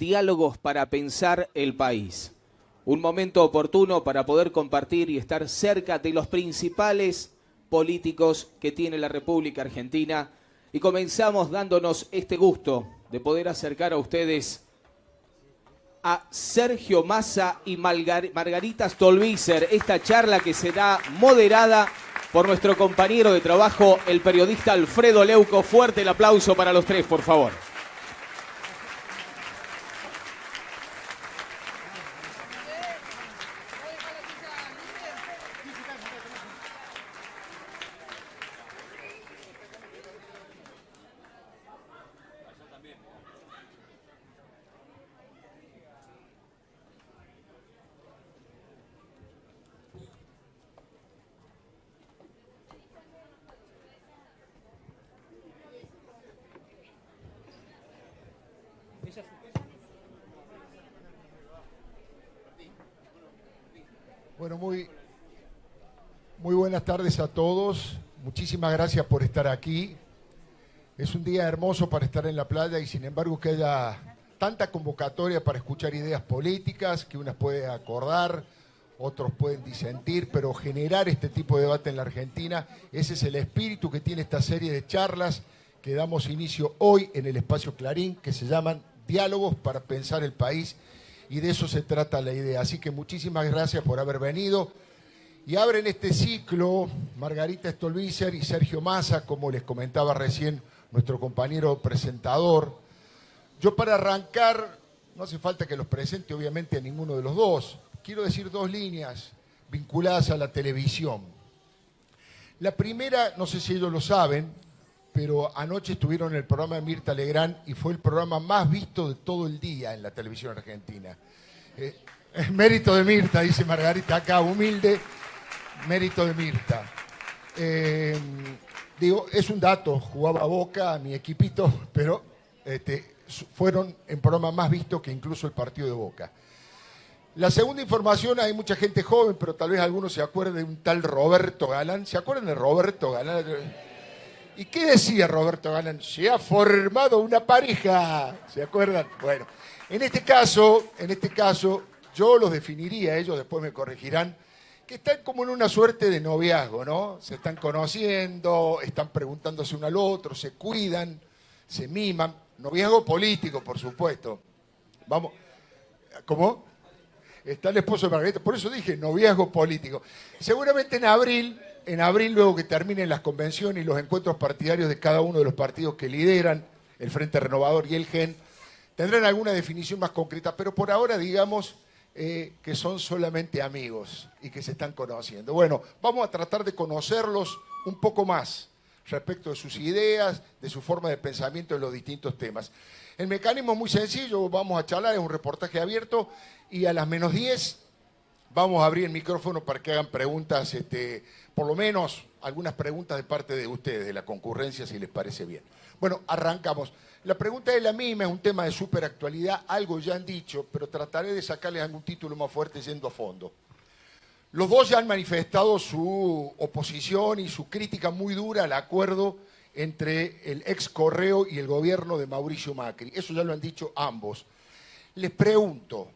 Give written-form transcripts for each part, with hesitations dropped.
Diálogos para pensar el país. Un momento oportuno para poder compartir y estar cerca de los principales políticos que tiene la República Argentina. Y comenzamos dándonos este gusto de poder acercar a ustedes a Sergio Massa y Margarita Stolbizer. Esta charla que será moderada por nuestro compañero de trabajo, el periodista Alfredo Leuco. Fuerte el aplauso para los tres, por favor. Bueno, muy buenas tardes a todos. Muchísimas gracias por estar aquí. Es un día hermoso para estar en la playa y sin embargo que haya tanta convocatoria para escuchar ideas políticas, que unas pueden acordar, otros pueden disentir, pero generar este tipo de debate en la Argentina, ese es el espíritu que tiene esta serie de charlas que damos inicio hoy en el Espacio Clarín, que se llaman Diálogos para Pensar el País. Y de eso se trata la idea. Así que muchísimas gracias por haber venido. Y abren este ciclo Margarita Stolbizer y Sergio Massa, como les comentaba recién nuestro compañero presentador. Yo para arrancar, no hace falta que los presente obviamente a ninguno de los dos. Quiero decir dos líneas vinculadas a la televisión. La primera, no sé si ellos lo saben, pero anoche estuvieron en el programa de Mirta Legrand y fue el programa más visto de todo el día en la televisión argentina. Es mérito de Mirta, dice Margarita acá, humilde, mérito de Mirta. Digo, es un dato, jugaba Boca, mi equipito, pero fueron en programa más visto que incluso el partido de Boca. La segunda información, hay mucha gente joven, pero tal vez algunos se acuerden de un tal Roberto Galán. ¿Se acuerdan de Roberto Galán? ¿Y qué decía Roberto Galán? Se ha formado una pareja. ¿Se acuerdan? Bueno, en este caso, yo los definiría, ellos después me corregirán, que están como en una suerte de noviazgo, ¿no? Se están conociendo, están preguntándose uno al otro, se cuidan, se miman. Noviazgo político, por supuesto. Vamos, ¿cómo? Está el esposo de Margarita, por eso dije noviazgo político. Seguramente en abril, luego que terminen las convenciones y los encuentros partidarios de cada uno de los partidos que lideran, el Frente Renovador y el GEN, tendrán alguna definición más concreta, pero por ahora digamos que son solamente amigos y que se están conociendo. Bueno, vamos a tratar de conocerlos un poco más respecto de sus ideas, de su forma de pensamiento en los distintos temas. El mecanismo es muy sencillo, vamos a charlar, es un reportaje abierto y a las -10 vamos a abrir el micrófono para que hagan preguntas, por lo menos algunas preguntas de parte de ustedes, de la concurrencia, si les parece bien. Bueno, arrancamos. La pregunta es la misma, es un tema de súper actualidad, algo ya han dicho, pero trataré de sacarles algún título más fuerte yendo a fondo. Los dos ya han manifestado su oposición y su crítica muy dura al acuerdo entre el ex Correo y el gobierno de Mauricio Macri. Eso ya lo han dicho ambos. Les pregunto,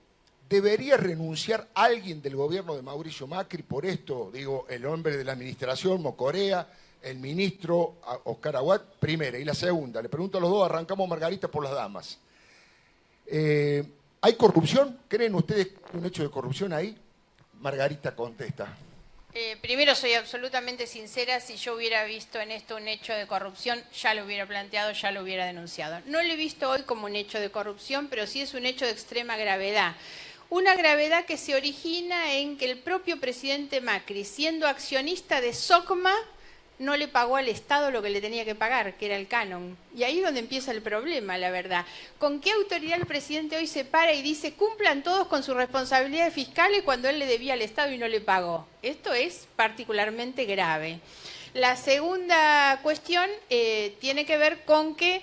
¿debería renunciar alguien del gobierno de Mauricio Macri por esto? Digo, el hombre de la administración, Mocorea, el ministro Oscar Aguad, primera. Y la segunda, le pregunto a los dos, arrancamos Margarita por las damas. ¿Hay corrupción? ¿Creen ustedes un hecho de corrupción ahí? Margarita contesta. Primero, soy absolutamente sincera, si yo hubiera visto en esto un hecho de corrupción, ya lo hubiera planteado, ya lo hubiera denunciado. No lo he visto hoy como un hecho de corrupción, pero sí es un hecho de extrema gravedad. Una gravedad que se origina en que el propio presidente Macri, siendo accionista de SOCMA, no le pagó al Estado lo que le tenía que pagar, que era el canon. Y ahí es donde empieza el problema, la verdad. ¿Con qué autoridad el presidente hoy se para y dice cumplan todos con sus responsabilidades fiscales cuando él le debía al Estado y no le pagó? Esto es particularmente grave. La segunda cuestión tiene que ver con que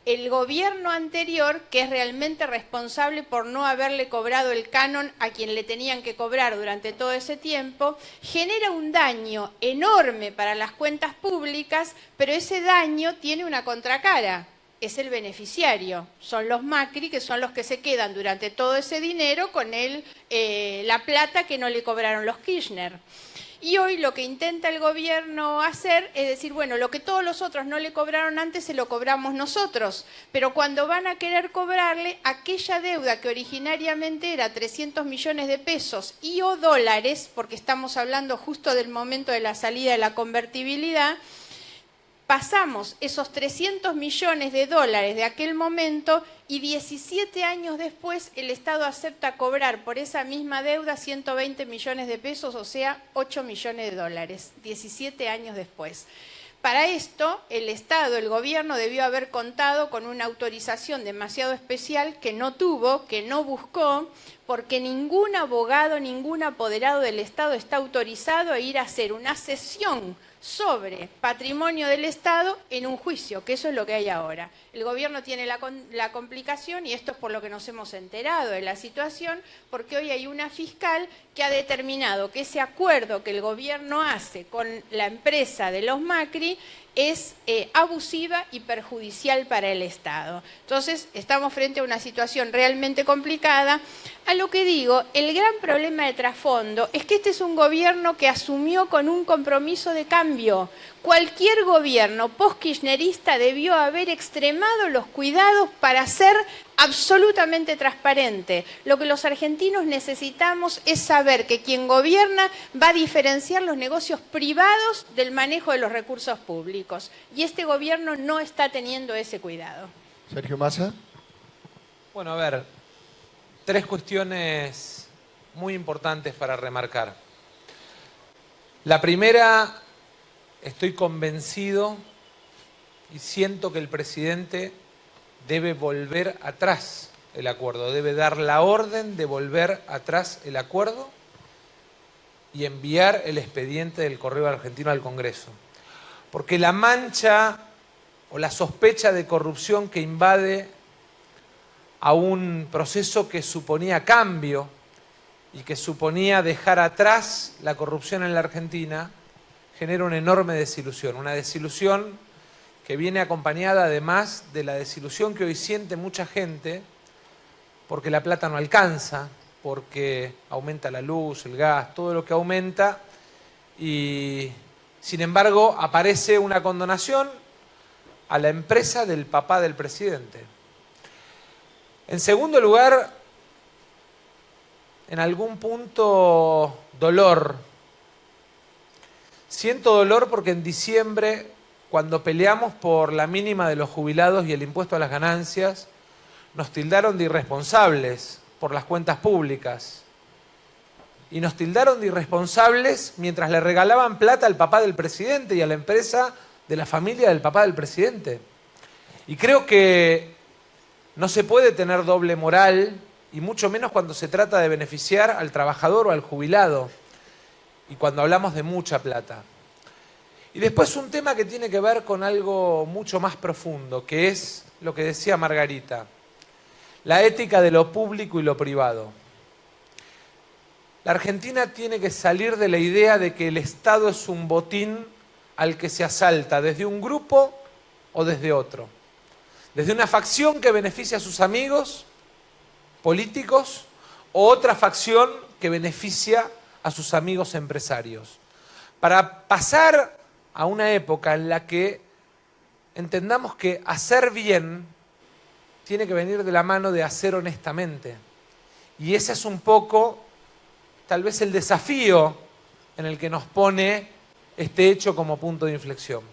el gobierno anterior, que es realmente responsable por no haberle cobrado el canon a quien le tenían que cobrar durante todo ese tiempo, genera un daño enorme para las cuentas públicas, pero ese daño tiene una contracara. es el beneficiario, son los Macri, que son los que se quedan durante todo ese dinero con la plata que no le cobraron los Kirchner. Y hoy lo que intenta el gobierno hacer es decir, bueno, lo que todos los otros no le cobraron antes se lo cobramos nosotros, pero cuando van a querer cobrarle aquella deuda que originariamente era 300 millones de pesos y o dólares, porque estamos hablando justo del momento de la salida de la convertibilidad, pasamos esos 300 millones de dólares de aquel momento y 17 años después el Estado acepta cobrar por esa misma deuda 120 millones de pesos, o sea, 8 millones de dólares, 17 años después. Para esto, el Estado, el gobierno debió haber contado con una autorización demasiado especial que no tuvo, que no buscó, porque ningún abogado, ningún apoderado del Estado está autorizado a ir a hacer una sesión sobre patrimonio del Estado en un juicio, que eso es lo que hay ahora. El gobierno tiene la complicación, y esto es por lo que nos hemos enterado de la situación, porque hoy hay una fiscal que ha determinado que ese acuerdo que el gobierno hace con la empresa de los Macri es abusiva y perjudicial para el Estado. Entonces, estamos frente a una situación realmente complicada. A lo que digo, el gran problema de trasfondo es que este es un gobierno que asumió con un compromiso de cambio. Cualquier gobierno post-kirchnerista debió haber extremado los cuidados para ser absolutamente transparente. Lo que los argentinos necesitamos es saber que quien gobierna va a diferenciar los negocios privados del manejo de los recursos públicos. Y este gobierno no está teniendo ese cuidado. Sergio Massa. Bueno, a ver, tres cuestiones muy importantes para remarcar. La primera, estoy convencido y siento que el presidente debe volver atrás el acuerdo, debe dar la orden de volver atrás el acuerdo y enviar el expediente del Correo Argentino al Congreso. Porque la mancha o la sospecha de corrupción que invade a un proceso que suponía cambio y que suponía dejar atrás la corrupción en la Argentina, genera una enorme desilusión, una desilusión que viene acompañada además de la desilusión que hoy siente mucha gente porque la plata no alcanza, porque aumenta la luz, el gas, todo lo que aumenta, y sin embargo aparece una condonación a la empresa del papá del presidente. En segundo lugar, en algún punto, dolor. Siento dolor porque en diciembre, cuando peleamos por la mínima de los jubilados y el impuesto a las ganancias, nos tildaron de irresponsables por las cuentas públicas. Y nos tildaron de irresponsables mientras le regalaban plata al papá del presidente y a la empresa de la familia del papá del presidente. Y creo que no se puede tener doble moral, y mucho menos cuando se trata de beneficiar al trabajador o al jubilado, y cuando hablamos de mucha plata. Y después un tema que tiene que ver con algo mucho más profundo, que es lo que decía Margarita, la ética de lo público y lo privado. La Argentina tiene que salir de la idea de que el Estado es un botín al que se asalta desde un grupo o desde otro. Desde una facción que beneficia a sus amigos políticos o otra facción que beneficia a sus amigos empresarios. Para pasar a una época en la que entendamos que hacer bien tiene que venir de la mano de hacer honestamente. Y ese es un poco, tal vez, el desafío en el que nos pone este hecho como punto de inflexión.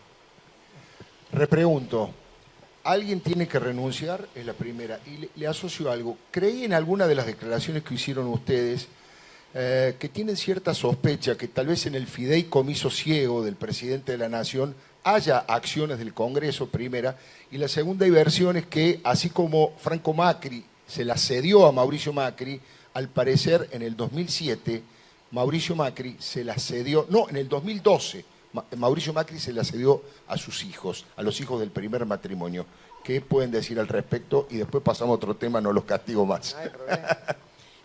Repregunto, ¿alguien tiene que renunciar? Es la primera. Y le asocio algo. Creí en alguna de las declaraciones que hicieron ustedes que tienen cierta sospecha que tal vez en el fideicomiso ciego del presidente de la Nación haya acciones del Congreso, primera, y la segunda versión es que, así como Franco Macri se la cedió a Mauricio Macri, al parecer en el 2007, Mauricio Macri se la cedió, no, en el 2012, Mauricio Macri se la cedió a sus hijos, a los hijos del primer matrimonio. ¿Qué pueden decir al respecto? Y después pasamos a otro tema, no los castigo más.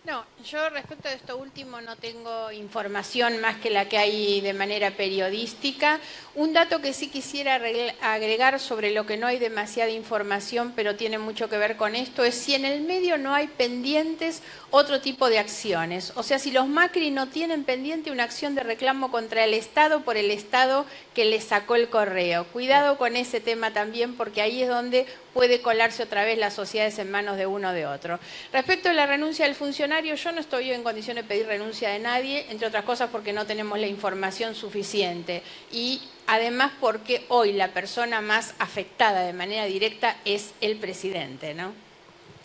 No, Yo respecto a esto último no tengo información más que la que hay de manera periodística. Un dato que sí quisiera agregar sobre lo que no hay demasiada información, pero tiene mucho que ver con esto, es si en el medio no hay pendientes otro tipo de acciones. O sea, si los Macri no tienen pendiente una acción de reclamo contra el Estado por el Estado que les sacó el correo. Cuidado con ese tema también, porque ahí es donde puede colarse otra vez las sociedades en manos de uno o de otro. Respecto a la renuncia del funcionario, yo no estoy en condiciones de pedir renuncia de nadie, entre otras cosas porque no tenemos la información suficiente y además porque hoy la persona más afectada de manera directa es el presidente, ¿no?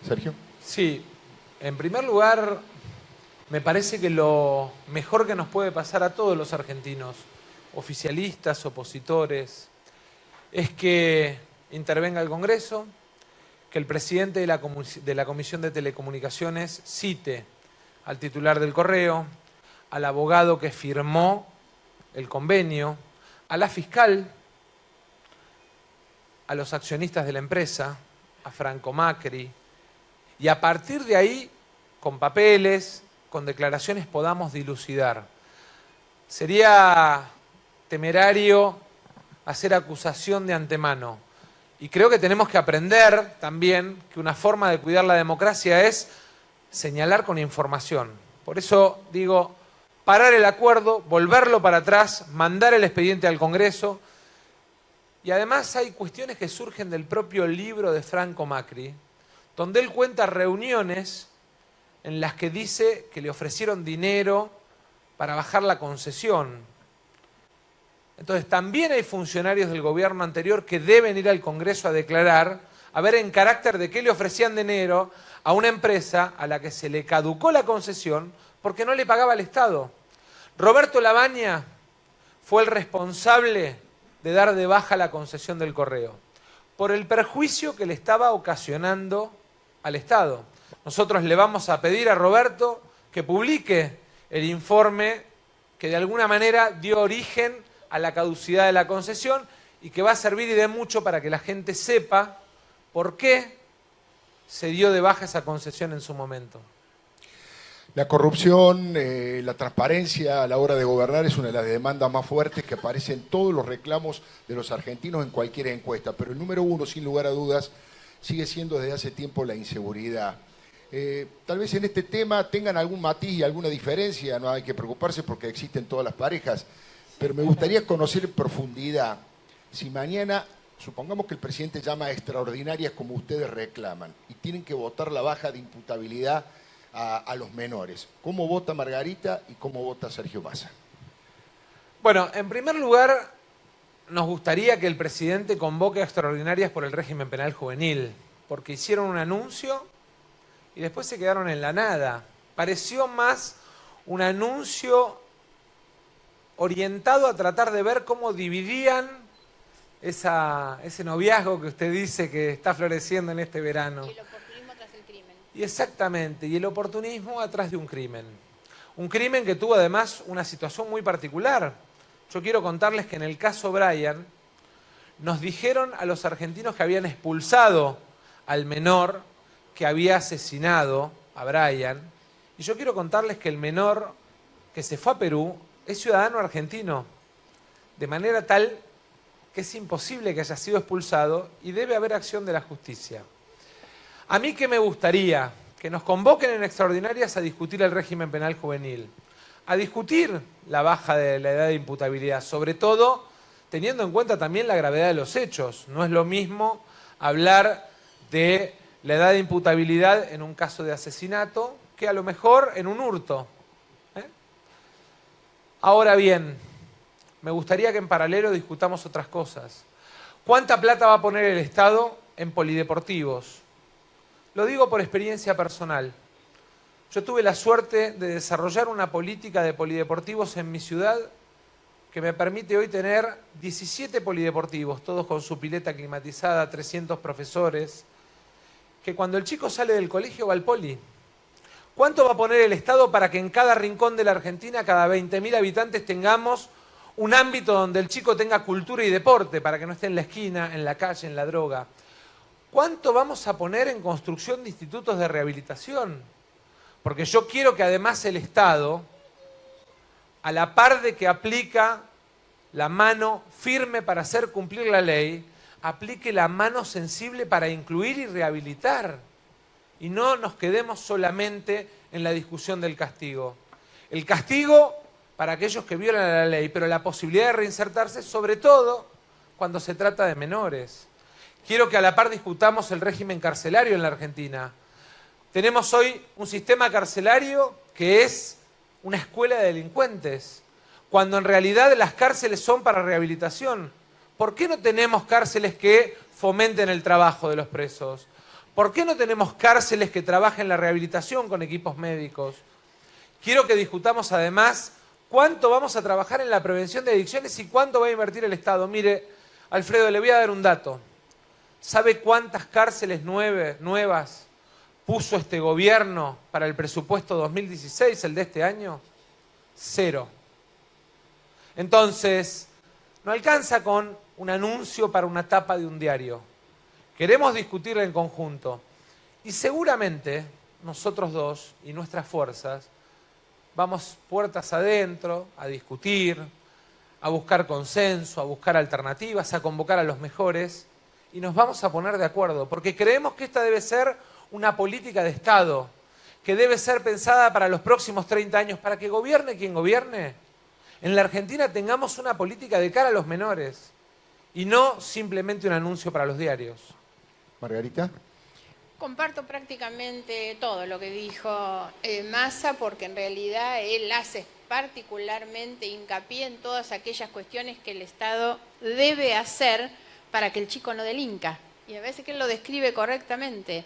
Sergio. Sí, en primer lugar, me parece que lo mejor que nos puede pasar a todos los argentinos, oficialistas, opositores, es que intervenga el Congreso, que el presidente de la Comisión de Telecomunicaciones cite al titular del correo, al abogado que firmó el convenio, a la fiscal, a los accionistas de la empresa, a Franco Macri, y a partir de ahí, con papeles, con declaraciones, podamos dilucidar. Sería temerario hacer acusación de antemano. Y creo que tenemos que aprender también que una forma de cuidar la democracia es señalar con información. Por eso digo, parar el acuerdo, volverlo para atrás, mandar el expediente al Congreso. Y además hay cuestiones que surgen del propio libro de Franco Macri, donde él cuenta reuniones en las que dice que le ofrecieron dinero para bajar la concesión. Entonces también hay funcionarios del gobierno anterior que deben ir al Congreso a declarar, a ver en carácter de qué le ofrecían dinero a una empresa a la que se le caducó la concesión porque no le pagaba al Estado. Roberto Labaña fue el responsable de dar de baja la concesión del correo por el perjuicio que le estaba ocasionando al Estado. Nosotros le vamos a pedir a Roberto que publique el informe que de alguna manera dio origen a la caducidad de la concesión y que va a servir y de mucho para que la gente sepa por qué se dio de baja esa concesión en su momento. La corrupción, la transparencia a la hora de gobernar es una de las demandas más fuertes que aparecen en todos los reclamos de los argentinos en cualquier encuesta, pero el número uno, sin lugar a dudas, sigue siendo desde hace tiempo la inseguridad. Tal vez en este tema tengan algún matiz y alguna diferencia, no hay que preocuparse porque existen todas las parejas, pero me gustaría conocer en profundidad si mañana, supongamos que el presidente llama a extraordinarias como ustedes reclaman y tienen que votar la baja de imputabilidad a los menores. ¿Cómo vota Margarita y cómo vota Sergio Massa? Bueno, en primer lugar, nos gustaría que el presidente convoque a extraordinarias por el régimen penal juvenil, porque hicieron un anuncio y después se quedaron en la nada. Pareció más un anuncio orientado a tratar de ver cómo dividían ese noviazgo que usted dice que está floreciendo en este verano. Y el oportunismo tras el crimen. Y exactamente, y el oportunismo atrás de un crimen. Un crimen que tuvo además una situación muy particular. Yo quiero contarles que en el caso Brian nos dijeron a los argentinos que habían expulsado al menor que había asesinado a Brian. Y yo quiero contarles que el menor que se fue a Perú es ciudadano argentino, de manera tal que es imposible que haya sido expulsado y debe haber acción de la justicia. A mí que me gustaría que nos convoquen en extraordinarias a discutir el régimen penal juvenil, a discutir la baja de la edad de imputabilidad, sobre todo teniendo en cuenta también la gravedad de los hechos. No es lo mismo hablar de la edad de imputabilidad en un caso de asesinato que a lo mejor en un hurto. Ahora bien, me gustaría que en paralelo discutamos otras cosas. ¿Cuánta plata va a poner el Estado en polideportivos? Lo digo por experiencia personal. Yo tuve la suerte de desarrollar una política de polideportivos en mi ciudad que me permite hoy tener 17 polideportivos, todos con su pileta climatizada, 300 profesores, que cuando el chico sale del colegio va al poli. ¿Cuánto va a poner el Estado para que en cada rincón de la Argentina, cada 20.000 habitantes, tengamos un ámbito donde el chico tenga cultura y deporte, para que no esté en la esquina, en la calle, en la droga? ¿Cuánto vamos a poner en construcción de institutos de rehabilitación? Porque yo quiero que además el Estado, a la par de que aplica la mano firme para hacer cumplir la ley, aplique la mano sensible para incluir y rehabilitar. Y no nos quedemos solamente en la discusión del castigo. El castigo para aquellos que violan la ley, pero la posibilidad de reinsertarse, sobre todo cuando se trata de menores. Quiero que a la par discutamos el régimen carcelario en la Argentina. Tenemos hoy un sistema carcelario que es una escuela de delincuentes, cuando en realidad las cárceles son para rehabilitación. ¿Por qué no tenemos cárceles que fomenten el trabajo de los presos? ¿Por qué no tenemos cárceles que trabajen la rehabilitación con equipos médicos? Quiero que discutamos además cuánto vamos a trabajar en la prevención de adicciones y cuánto va a invertir el Estado. Mire, Alfredo, le voy a dar un dato. ¿Sabe cuántas cárceles nuevas puso este gobierno para el presupuesto 2016, el de este año? 0. Entonces, no alcanza con un anuncio para una tapa de un diario. Queremos discutirla en conjunto. Y seguramente nosotros dos y nuestras fuerzas vamos puertas adentro a discutir, a buscar consenso, a buscar alternativas, a convocar a los mejores y nos vamos a poner de acuerdo, porque creemos que esta debe ser una política de Estado, que debe ser pensada para los próximos 30 años, para que gobierne quien gobierne. En la Argentina tengamos una política de cara a los menores y no simplemente un anuncio para los diarios. Margarita. Comparto prácticamente todo lo que dijo Massa, porque en realidad él hace particularmente hincapié en todas aquellas cuestiones que el Estado debe hacer para que el chico no delinca. Y a veces que él lo describe correctamente.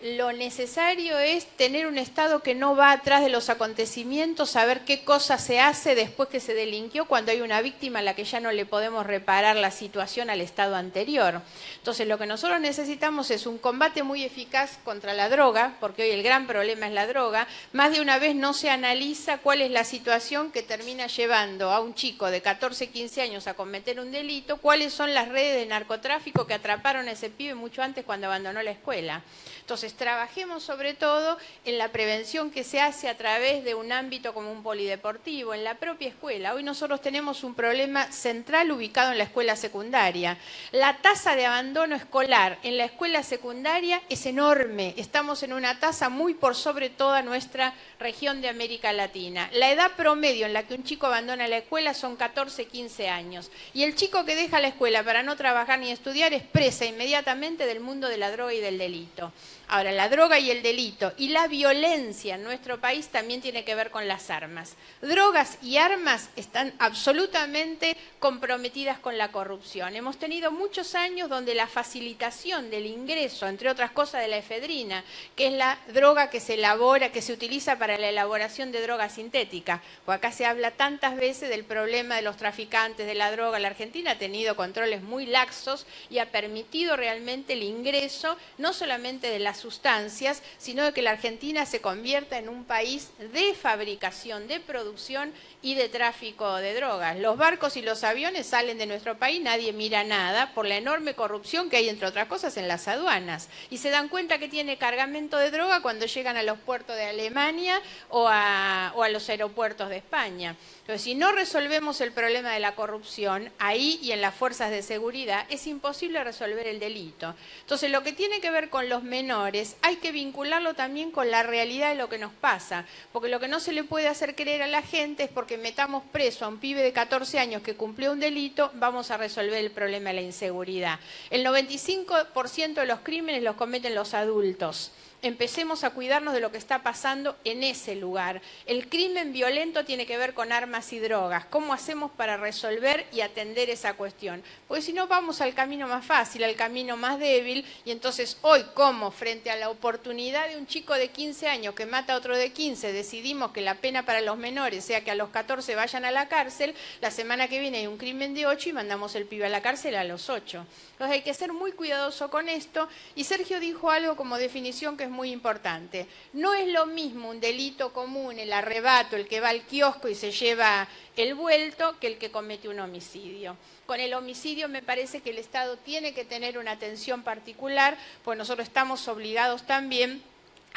Lo necesario es tener un Estado que no va atrás de los acontecimientos, saber qué cosa se hace después que se delinquió, cuando hay una víctima a la que ya no le podemos reparar la situación al estado anterior. Entonces lo que nosotros necesitamos es un combate muy eficaz contra la droga, porque hoy el gran problema es la droga. Más de una vez no se analiza cuál es la situación que termina llevando a un chico de 14, 15 años a cometer un delito, cuáles son las redes de narcotráfico que atraparon a ese pibe mucho antes cuando abandonó la escuela. Entonces, trabajemos sobre todo en la prevención que se hace a través de un ámbito como un polideportivo, en la propia escuela. Hoy nosotros tenemos un problema central ubicado en la escuela secundaria. La tasa de abandono escolar en la escuela secundaria es enorme. Estamos en una tasa muy por sobre toda nuestra región de América Latina. La edad promedio en la que un chico abandona la escuela son 14, 15 años. Y el chico que deja la escuela para no trabajar ni estudiar es presa inmediatamente del mundo de la droga y del delito. Ahora, la droga y el delito y la violencia en nuestro país también tiene que ver con las armas. Drogas y armas están absolutamente comprometidas con la corrupción. Hemos tenido muchos años donde la facilitación del ingreso, entre otras cosas, de la efedrina, que es la droga que se elabora, que se utiliza para la elaboración de droga sintética. Pues acá se habla tantas veces del problema de los traficantes de la droga. La Argentina ha tenido controles muy laxos y ha permitido realmente el ingreso, no solamente de las sustancias, sino de que la Argentina se convierta en un país de fabricación, de producción y de tráfico de drogas. Los barcos y los aviones salen de nuestro país, nadie mira nada por la enorme corrupción que hay, entre otras cosas, en las aduanas. Y se dan cuenta que tiene cargamento de droga cuando llegan a los puertos de Alemania o a los aeropuertos de España. Entonces, si no resolvemos el problema de la corrupción, ahí y en las fuerzas de seguridad, es imposible resolver el delito. Entonces, lo que tiene que ver con los menores, hay que vincularlo también con la realidad de lo que nos pasa. Porque lo que no se le puede hacer creer a la gente es porque metamos preso a un pibe de 14 años que cumplió un delito, vamos a resolver el problema de la inseguridad. El 95% de los crímenes los cometen los adultos. Empecemos a cuidarnos de lo que está pasando en ese lugar. El crimen violento tiene que ver con armas y drogas. ¿Cómo hacemos para resolver y atender esa cuestión? Porque si no, vamos al camino más fácil, al camino más débil, y entonces hoy, como frente a la oportunidad de un chico de 15 años que mata a otro de 15, decidimos que la pena para los menores sea que a los 14 vayan a la cárcel, la semana que viene hay un crimen de 8 y mandamos el pibe a la cárcel a los 8. Entonces hay que ser muy cuidadoso con esto, y Sergio dijo algo como definición que es muy importante. No es lo mismo un delito común, el arrebato, el que va al kiosco y se lleva el vuelto, que el que comete un homicidio. Con el homicidio me parece que el Estado tiene que tener una atención particular, pues nosotros estamos obligados también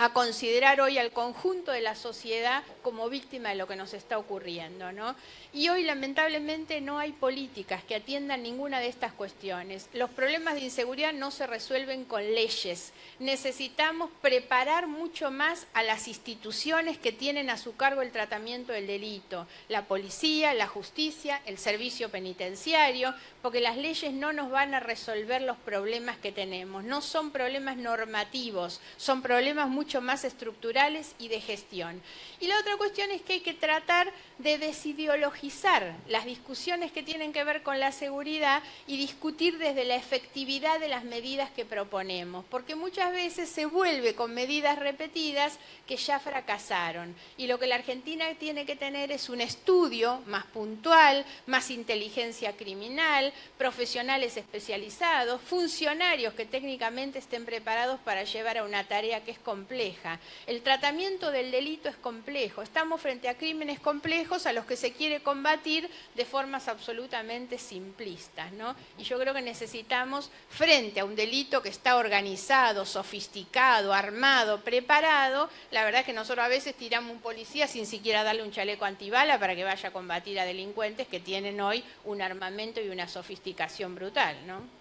a considerar hoy al conjunto de la sociedad como víctima de lo que nos está ocurriendo, ¿no? Y hoy lamentablemente no hay políticas que atiendan ninguna de estas cuestiones. Los problemas de inseguridad no se resuelven con leyes. Necesitamos preparar mucho más a las instituciones que tienen a su cargo el tratamiento del delito, la policía, la justicia, el servicio penitenciario, porque las leyes no nos van a resolver los problemas que tenemos. No son problemas normativos, son problemas mucho más estructurales y de gestión. Y la otra cuestión es que hay que tratar de desideologizar las discusiones que tienen que ver con la seguridad y discutir desde la efectividad de las medidas que proponemos, porque muchas veces se vuelve con medidas repetidas que ya fracasaron. Y lo que la Argentina tiene que tener es un estudio más puntual, más inteligencia criminal, profesionales especializados, funcionarios que técnicamente estén preparados para llevar a una tarea que es compleja. El tratamiento del delito es complejo. Estamos frente a crímenes complejos a los que se quiere combatir de formas absolutamente simplistas, ¿no? Y yo creo que necesitamos, frente a un delito que está organizado, sofisticado, armado, preparado, la verdad es que nosotros a veces tiramos un policía sin siquiera darle un chaleco antibala para que vaya a combatir a delincuentes que tienen hoy un armamento y una sofisticación brutal, ¿no?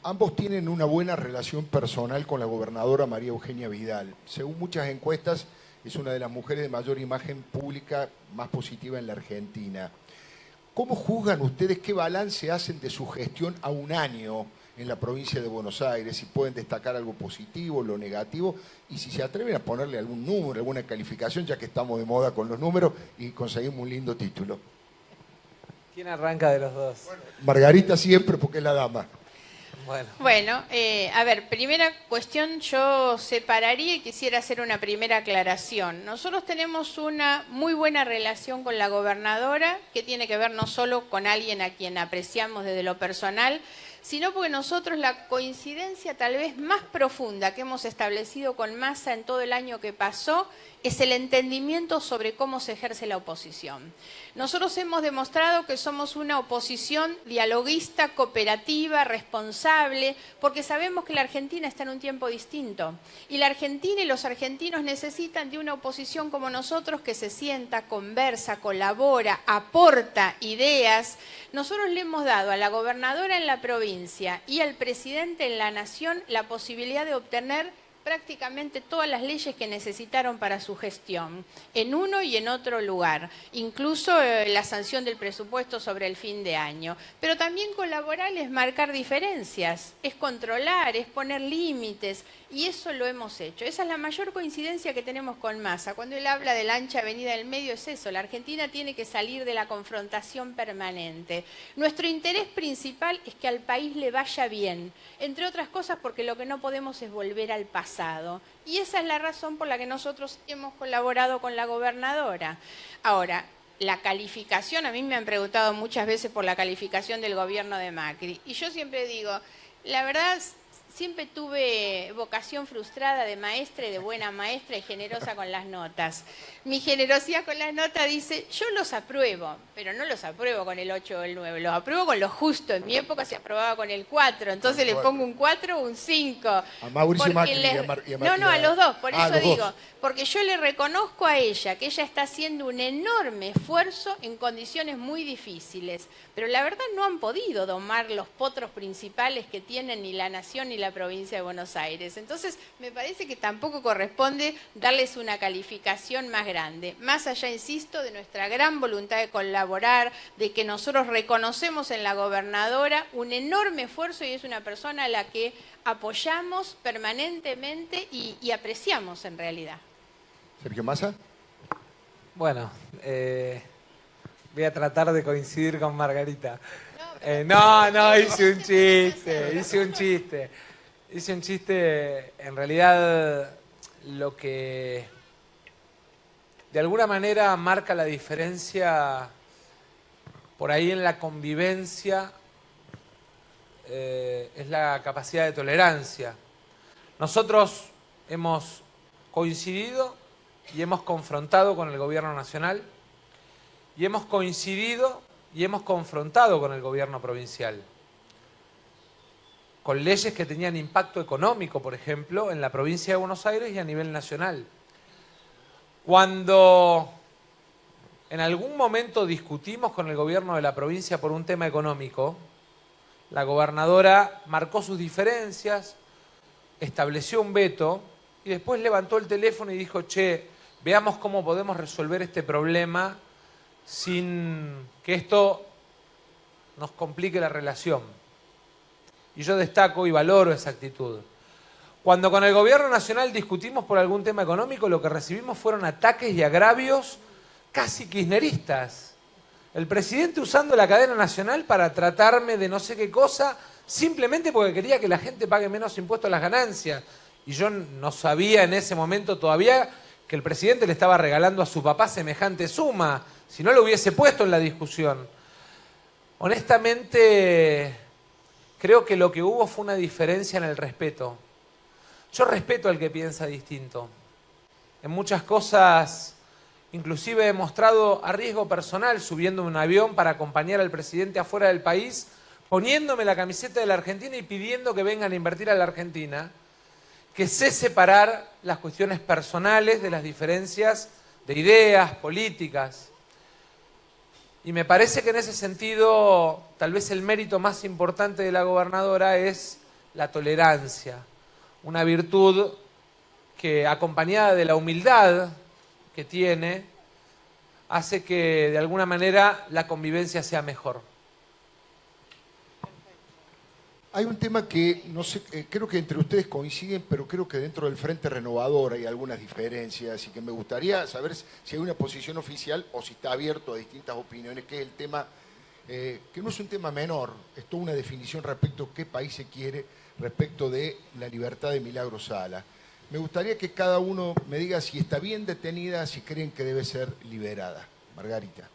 Ambos tienen una buena relación personal con la gobernadora María Eugenia Vidal. Según muchas encuestas, es una de las mujeres de mayor imagen pública más positiva en la Argentina. ¿Cómo juzgan ustedes, qué balance hacen de su gestión a un año en la provincia de Buenos Aires? Si pueden destacar algo positivo, lo negativo, y si se atreven a ponerle algún número, alguna calificación, ya que estamos de moda con los números y conseguimos un lindo título. ¿Quién arranca de los dos? Bueno, Margarita siempre, porque es la dama. Bueno, a ver, primera cuestión, yo separaría y quisiera hacer una primera aclaración. Nosotros tenemos una muy buena relación con la gobernadora, que tiene que ver no solo con alguien a quien apreciamos desde lo personal, sino porque nosotros la coincidencia tal vez más profunda que hemos establecido con Massa en todo el año que pasó es el entendimiento sobre cómo se ejerce la oposición. Nosotros hemos demostrado que somos una oposición dialoguista, cooperativa, responsable, porque sabemos que la Argentina está en un tiempo distinto. Y la Argentina y los argentinos necesitan de una oposición como nosotros que se sienta, conversa, colabora, aporta ideas. Nosotros le hemos dado a la gobernadora en la provincia y al presidente en la nación la posibilidad de obtener prácticamente todas las leyes que necesitaron para su gestión, en uno y en otro lugar, incluso la sanción del presupuesto sobre el fin de año. Pero también colaborar es marcar diferencias, es controlar, es poner límites, y eso lo hemos hecho. Esa es la mayor coincidencia que tenemos con Massa. Cuando él habla de la ancha avenida del medio es eso, la Argentina tiene que salir de la confrontación permanente. Nuestro interés principal es que al país le vaya bien, entre otras cosas porque lo que no podemos es volver al pasado. Y esa es la razón por la que nosotros hemos colaborado con la gobernadora. Ahora, la calificación, a mí me han preguntado muchas veces por la calificación del gobierno de Macri. Y yo siempre digo, la verdad, siempre tuve vocación frustrada de maestra y de buena maestra y generosa con las notas. Mi generosidad con las notas dice, yo los apruebo, pero no los apruebo con el 8 o el 9, los apruebo con lo justo. En mi época se aprobaba con el 4, entonces le pongo un 4 o un 5. A Mauricio Macri No, a los dos, por eso los digo, dos. porque yo le reconozco a ella que ella está haciendo un enorme esfuerzo en condiciones muy difíciles, pero la verdad no han podido domar los potros principales que tienen ni la nación ni la provincia de Buenos Aires. Entonces, me parece que tampoco corresponde darles una calificación más grande. Más allá, insisto, de nuestra gran voluntad de colaborar, de que nosotros reconocemos en la gobernadora un enorme esfuerzo y es una persona a la que apoyamos permanentemente y apreciamos en realidad. Sergio Massa. Bueno, voy a tratar de coincidir con Margarita. No, hice un chiste. En realidad, lo que de alguna manera marca la diferencia por ahí en la convivencia es la capacidad de tolerancia. Nosotros hemos coincidido y hemos confrontado con el gobierno nacional y hemos coincidido y hemos confrontado con el gobierno provincial. con leyes que tenían impacto económico, por ejemplo, en la provincia de Buenos Aires y a nivel nacional. Cuando en algún momento discutimos con el gobierno de la provincia por un tema económico, la gobernadora marcó sus diferencias, estableció un veto y después levantó el teléfono y dijo, che, veamos cómo podemos resolver este problema sin que esto nos complique la relación. Y yo destaco y valoro esa actitud. Cuando con el gobierno nacional discutimos por algún tema económico, lo que recibimos fueron ataques y agravios casi kirchneristas. El presidente usando la cadena nacional para tratarme de no sé qué cosa, simplemente porque quería que la gente pague menos impuestos a las ganancias. Y yo no sabía en ese momento todavía que el presidente le estaba regalando a su papá semejante suma, si no lo hubiese puesto en la discusión. Honestamente, creo que lo que hubo fue una diferencia en el respeto. Yo respeto al que piensa distinto. En muchas cosas, inclusive he mostrado a riesgo personal subiendo un avión para acompañar al presidente afuera del país, poniéndome la camiseta de la Argentina y pidiendo que vengan a invertir a la Argentina, que sé separar las cuestiones personales de las diferencias de ideas, políticas. Y me parece que en ese sentido, tal vez el mérito más importante de la gobernadora es la tolerancia, una virtud que, acompañada de la humildad que tiene, hace que de alguna manera la convivencia sea mejor. Hay un tema que, no sé, creo que entre ustedes coinciden, pero creo que dentro del Frente Renovador hay algunas diferencias y que me gustaría saber si hay una posición oficial o si está abierto a distintas opiniones, que es el tema, que no es un tema menor, es toda una definición respecto a qué país se quiere, respecto de la libertad de Milagro Sala. Me gustaría que cada uno me diga si está bien detenida, si creen que debe ser liberada. Margarita.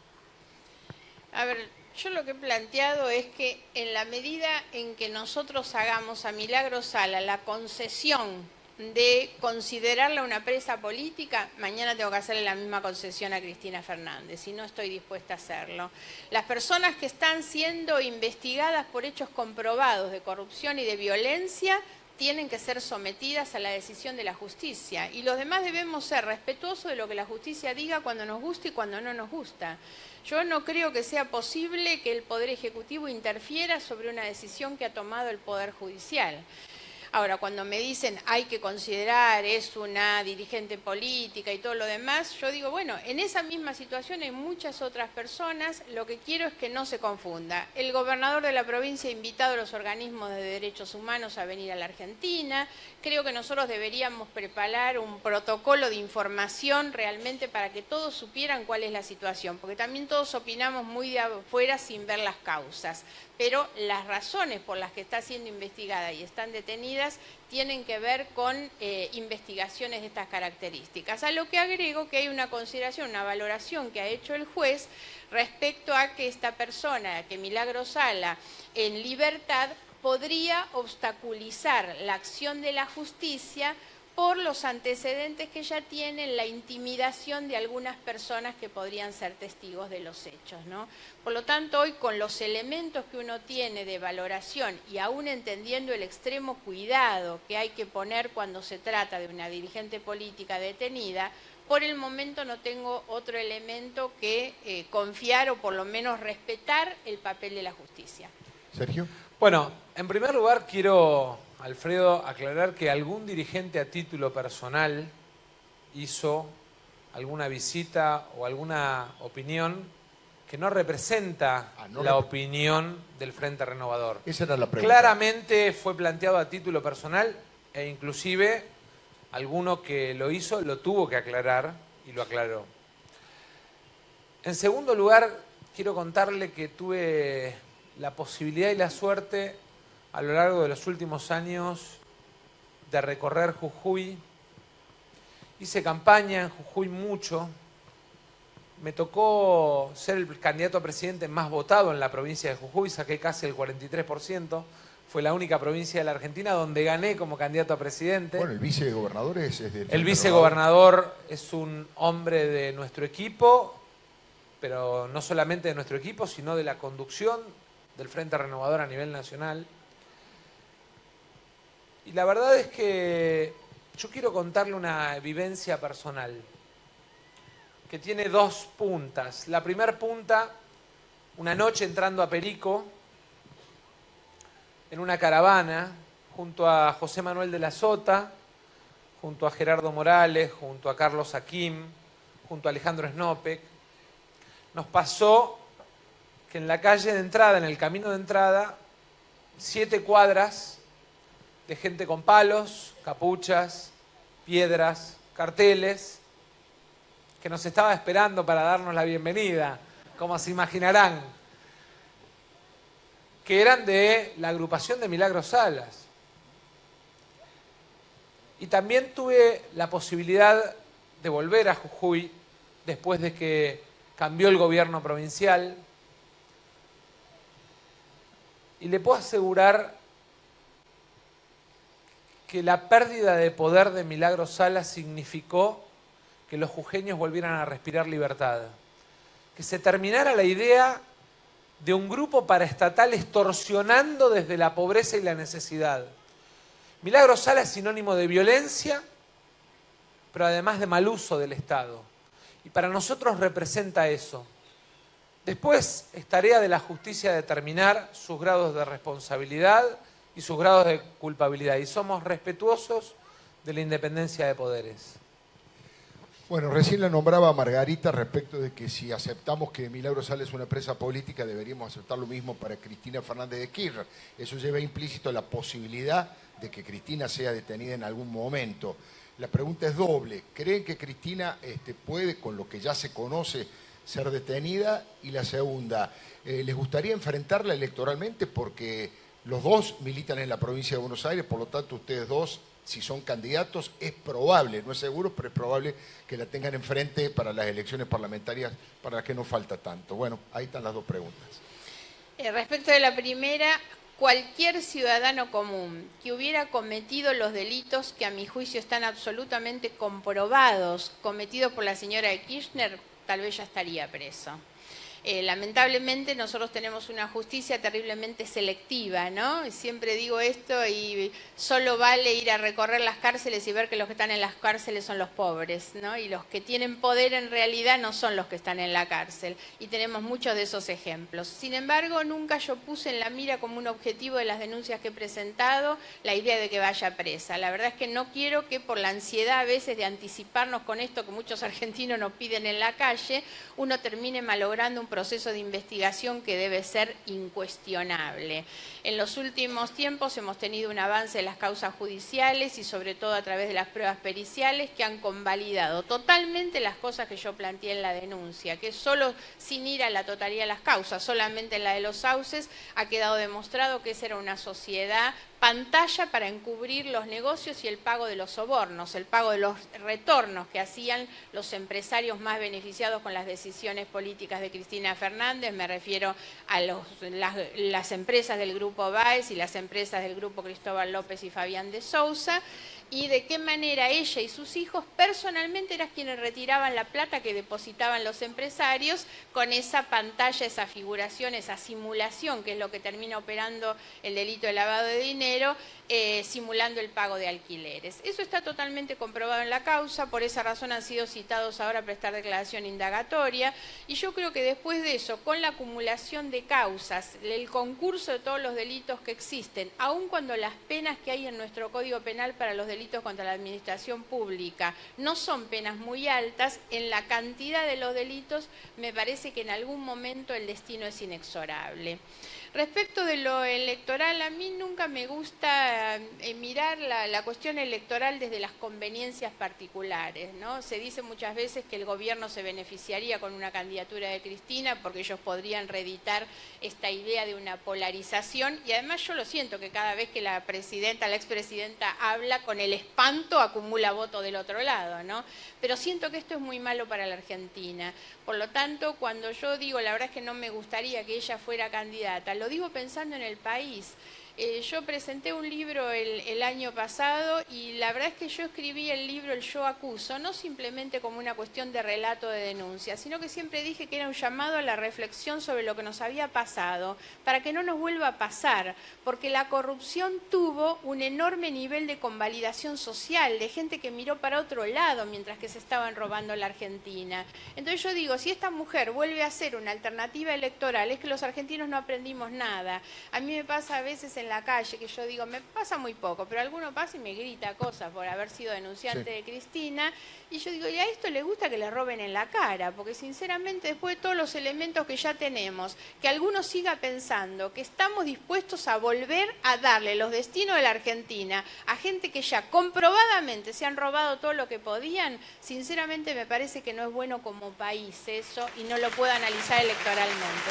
A ver, yo lo que he planteado es que en la medida en que nosotros hagamos a Milagro Sala la concesión de considerarla una presa política, mañana tengo que hacerle la misma concesión a Cristina Fernández y no estoy dispuesta a hacerlo. Las personas que están siendo investigadas por hechos comprobados de corrupción y de violencia tienen que ser sometidas a la decisión de la justicia y los demás debemos ser respetuosos de lo que la justicia diga cuando nos gusta y cuando no nos gusta. Yo no creo que sea posible que el Poder Ejecutivo interfiera sobre una decisión que ha tomado el Poder Judicial. Ahora, cuando me dicen hay que considerar, es una dirigente política y todo lo demás, yo digo, bueno, en esa misma situación hay muchas otras personas, lo que quiero es que no se confunda. El gobernador de la provincia ha invitado a los organismos de derechos humanos a venir a la Argentina, creo que nosotros deberíamos preparar un protocolo de información realmente para que todos supieran cuál es la situación, porque también todos opinamos muy de afuera sin ver las causas, pero las razones por las que está siendo investigada y están detenidas tienen que ver con investigaciones de estas características. A lo que agrego que hay una consideración, una valoración que ha hecho el juez respecto a que esta persona, que Milagro Sala, en libertad, podría obstaculizar la acción de la justicia por los antecedentes que ya tienen, la intimidación de algunas personas que podrían ser testigos de los hechos, ¿no? Por lo tanto, hoy con los elementos que uno tiene de valoración y aún entendiendo el extremo cuidado que hay que poner cuando se trata de una dirigente política detenida, por el momento no tengo otro elemento que confiar o por lo menos respetar el papel de la justicia. Sergio. Bueno, en primer lugar quiero, Alfredo, aclarar que algún dirigente a título personal hizo alguna visita o alguna opinión que no representa la opinión del Frente Renovador. Esa era la pregunta. Claramente fue planteado a título personal e inclusive alguno que lo hizo lo tuvo que aclarar y lo aclaró. En segundo lugar, quiero contarle que tuve la posibilidad y la suerte a lo largo de los últimos años de recorrer Jujuy. Hice campaña en Jujuy mucho. Me tocó ser el candidato a presidente más votado en la provincia de Jujuy, saqué casi el 43%. Fue la única provincia de la Argentina donde gané como candidato a presidente. Bueno, el vicegobernador es del El vicegobernador es un hombre de nuestro equipo, pero no solamente de nuestro equipo, sino de la conducción del Frente Renovador a nivel nacional. Y la verdad es que yo quiero contarle una vivencia personal que tiene dos puntas. La primera punta, una noche entrando a Perico, en una caravana, junto a José Manuel de la Sota, junto a Gerardo Morales, junto a Carlos Hakim, junto a Alejandro Snopek, nos pasó que en la calle de entrada, en el camino de entrada, 7 cuadras de gente con palos, capuchas, piedras, carteles, que nos estaba esperando para darnos la bienvenida, como se imaginarán, que eran de la agrupación de Milagros Salas. Y también tuve la posibilidad de volver a Jujuy después de que cambió el gobierno provincial. Y le puedo asegurar que la pérdida de poder de Milagros Salas significó que los jujeños volvieran a respirar libertad. Que se terminara la idea de un grupo paraestatal extorsionando desde la pobreza y la necesidad. Milagros Salas es sinónimo de violencia, pero además de mal uso del Estado. Y para nosotros representa eso. Después es tarea de la justicia determinar sus grados de responsabilidad y sus grados de culpabilidad. Y somos respetuosos de la independencia de poderes. Bueno, recién la nombraba Margarita respecto de que si aceptamos que Milagros Salas es una presa política, deberíamos aceptar lo mismo para Cristina Fernández de Kirchner. Eso lleva implícito la posibilidad de que Cristina sea detenida en algún momento. La pregunta es doble. ¿Creen que Cristina puede, con lo que ya se conoce, ser detenida? Y la segunda, ¿les gustaría enfrentarla electoralmente? Porque los dos militan en la provincia de Buenos Aires, por lo tanto ustedes dos, si son candidatos, es probable, no es seguro, pero es probable que la tengan enfrente para las elecciones parlamentarias, para las que no falta tanto. Bueno, ahí están las dos preguntas. Respecto de la primera, cualquier ciudadano común que hubiera cometido los delitos que a mi juicio están absolutamente comprobados, cometidos por la señora de Kirchner, tal vez ya estaría preso. Lamentablemente nosotros tenemos una justicia terriblemente selectiva, ¿no? Siempre digo esto y solo vale ir a recorrer las cárceles y ver que los que están en las cárceles son los pobres, ¿no? Y los que tienen poder en realidad no son los que están en la cárcel. Y tenemos muchos de esos ejemplos. Sin embargo, nunca yo puse en la mira como un objetivo de las denuncias que he presentado la idea de que vaya presa. La verdad es que no quiero que por la ansiedad a veces de anticiparnos con esto que muchos argentinos nos piden en la calle, uno termine malogrando un proceso de investigación que debe ser incuestionable. En los últimos tiempos hemos tenido un avance en las causas judiciales y sobre todo a través de las pruebas periciales que han convalidado totalmente las cosas que yo planteé en la denuncia, que solo sin ir a la totalidad de las causas, solamente en la de los sauces, ha quedado demostrado que esa era una sociedad pantalla para encubrir los negocios y el pago de los sobornos, el pago de los retornos que hacían los empresarios más beneficiados con las decisiones políticas de Cristina Fernández. Me refiero a las empresas del Grupo Báez y las empresas del Grupo Cristóbal López y Fabián de Sousa, y de qué manera ella y sus hijos personalmente eran quienes retiraban la plata que depositaban los empresarios con esa pantalla, esa figuración, esa simulación, que es lo que termina operando el delito de lavado de dinero, simulando el pago de alquileres. Eso está totalmente comprobado en la causa, por esa razón han sido citados ahora a prestar declaración indagatoria, y yo creo que después de eso, con la acumulación de causas, el concurso de todos los delitos que existen, aun cuando las penas que hay en nuestro Código Penal para los delitos contra la administración pública no son penas muy altas, en la cantidad de los delitos me parece que en algún momento el destino es inexorable. Respecto de lo electoral, a mí nunca me gusta mirar la cuestión electoral desde las conveniencias particulares, ¿no? Se dice muchas veces que el gobierno se beneficiaría con una candidatura de Cristina porque ellos podrían reeditar esta idea de una polarización, y además yo lo siento que cada vez que la expresidenta habla, con el espanto acumula voto del otro lado, ¿no? Pero siento que esto es muy malo para la Argentina. Por lo tanto, cuando yo digo, la verdad es que no me gustaría que ella fuera candidata, lo digo pensando en el país. Yo presenté un libro el año pasado y la verdad es que yo escribí el libro El Yo Acuso, no simplemente como una cuestión de relato de denuncia, sino que siempre dije que era un llamado a la reflexión sobre lo que nos había pasado, para que no nos vuelva a pasar, porque la corrupción tuvo un enorme nivel de convalidación social, de gente que miró para otro lado mientras que se estaban robando la Argentina. Entonces yo digo, si esta mujer vuelve a ser una alternativa electoral, es que los argentinos no aprendimos nada. A mí me pasa a veces en la calle que yo digo, me pasa muy poco, pero alguno pasa y me grita cosas por haber sido denunciante de Cristina, y yo digo, y a esto le gusta que le roben en la cara, porque sinceramente después de todos los elementos que ya tenemos, que alguno siga pensando que estamos dispuestos a volver a darle los destinos de la Argentina a gente que ya comprobadamente se han robado todo lo que podían, sinceramente me parece que no es bueno como país eso y no lo puedo analizar electoralmente.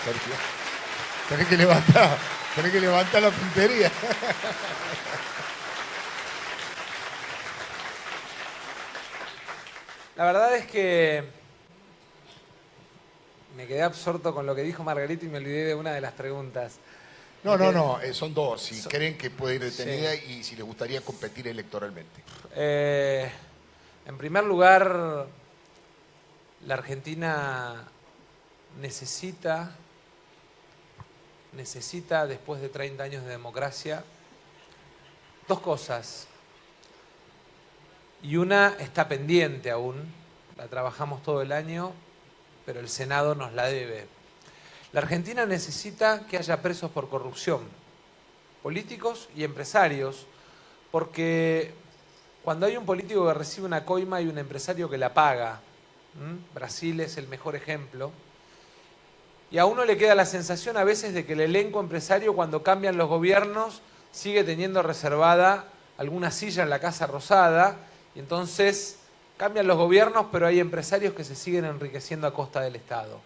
Sergio, tenés que levantar la puntería. La verdad es que me quedé absorto con lo que dijo Margarita y me olvidé de una de las preguntas. No, son dos. Si creen que puede ir detenida y si les gustaría competir electoralmente. En primer lugar, la Argentina necesita, después de 30 años de democracia, dos cosas. Y una está pendiente aún, la trabajamos todo el año, pero el Senado nos la debe. La Argentina necesita que haya presos por corrupción, políticos y empresarios, porque cuando hay un político que recibe una coima hay un empresario que la paga. Brasil es el mejor ejemplo. Y a uno le queda la sensación a veces de que el elenco empresario, cuando cambian los gobiernos, sigue teniendo reservada alguna silla en la Casa Rosada, y entonces cambian los gobiernos, pero hay empresarios que se siguen enriqueciendo a costa del Estado.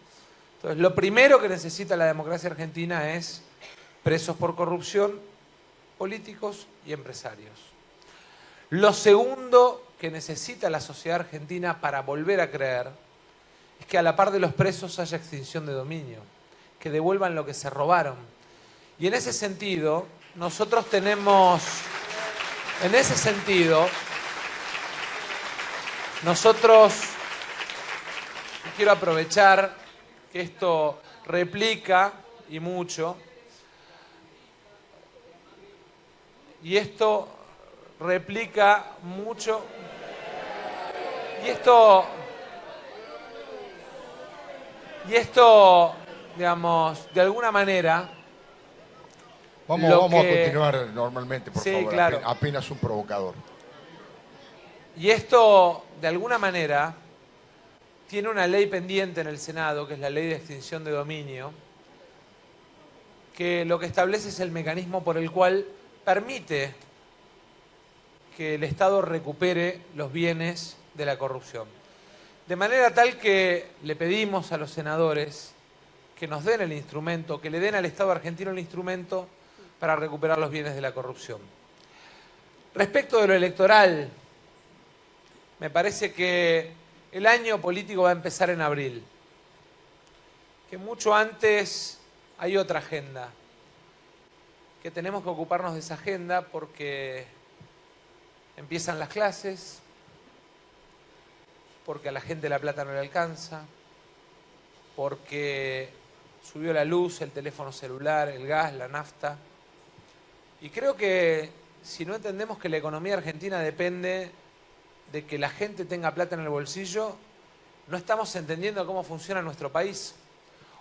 Entonces, lo primero que necesita la democracia argentina es presos por corrupción, políticos y empresarios. Lo segundo que necesita la sociedad argentina para volver a creer es que a la par de los presos haya extinción de dominio, que devuelvan lo que se robaron. Y en ese sentido, nosotros tenemos, quiero aprovechar que esto replica y mucho, y esto, digamos, de alguna manera... Vamos a continuar normalmente, por sí, favor. Claro. Apenas un provocador. Y esto, de alguna manera, tiene una ley pendiente en el Senado, que es la ley de extinción de dominio, que lo que establece es el mecanismo por el cual permite que el Estado recupere los bienes de la corrupción. De manera tal que le pedimos a los senadores que nos den el instrumento, que le den al Estado argentino el instrumento para recuperar los bienes de la corrupción. Respecto de lo electoral, me parece que el año político va a empezar en abril, que mucho antes hay otra agenda, que tenemos que ocuparnos de esa agenda porque empiezan las clases, porque a la gente la plata no le alcanza, porque subió la luz, el teléfono celular, el gas, la nafta. Y creo que si no entendemos que la economía argentina depende de que la gente tenga plata en el bolsillo, no estamos entendiendo cómo funciona nuestro país.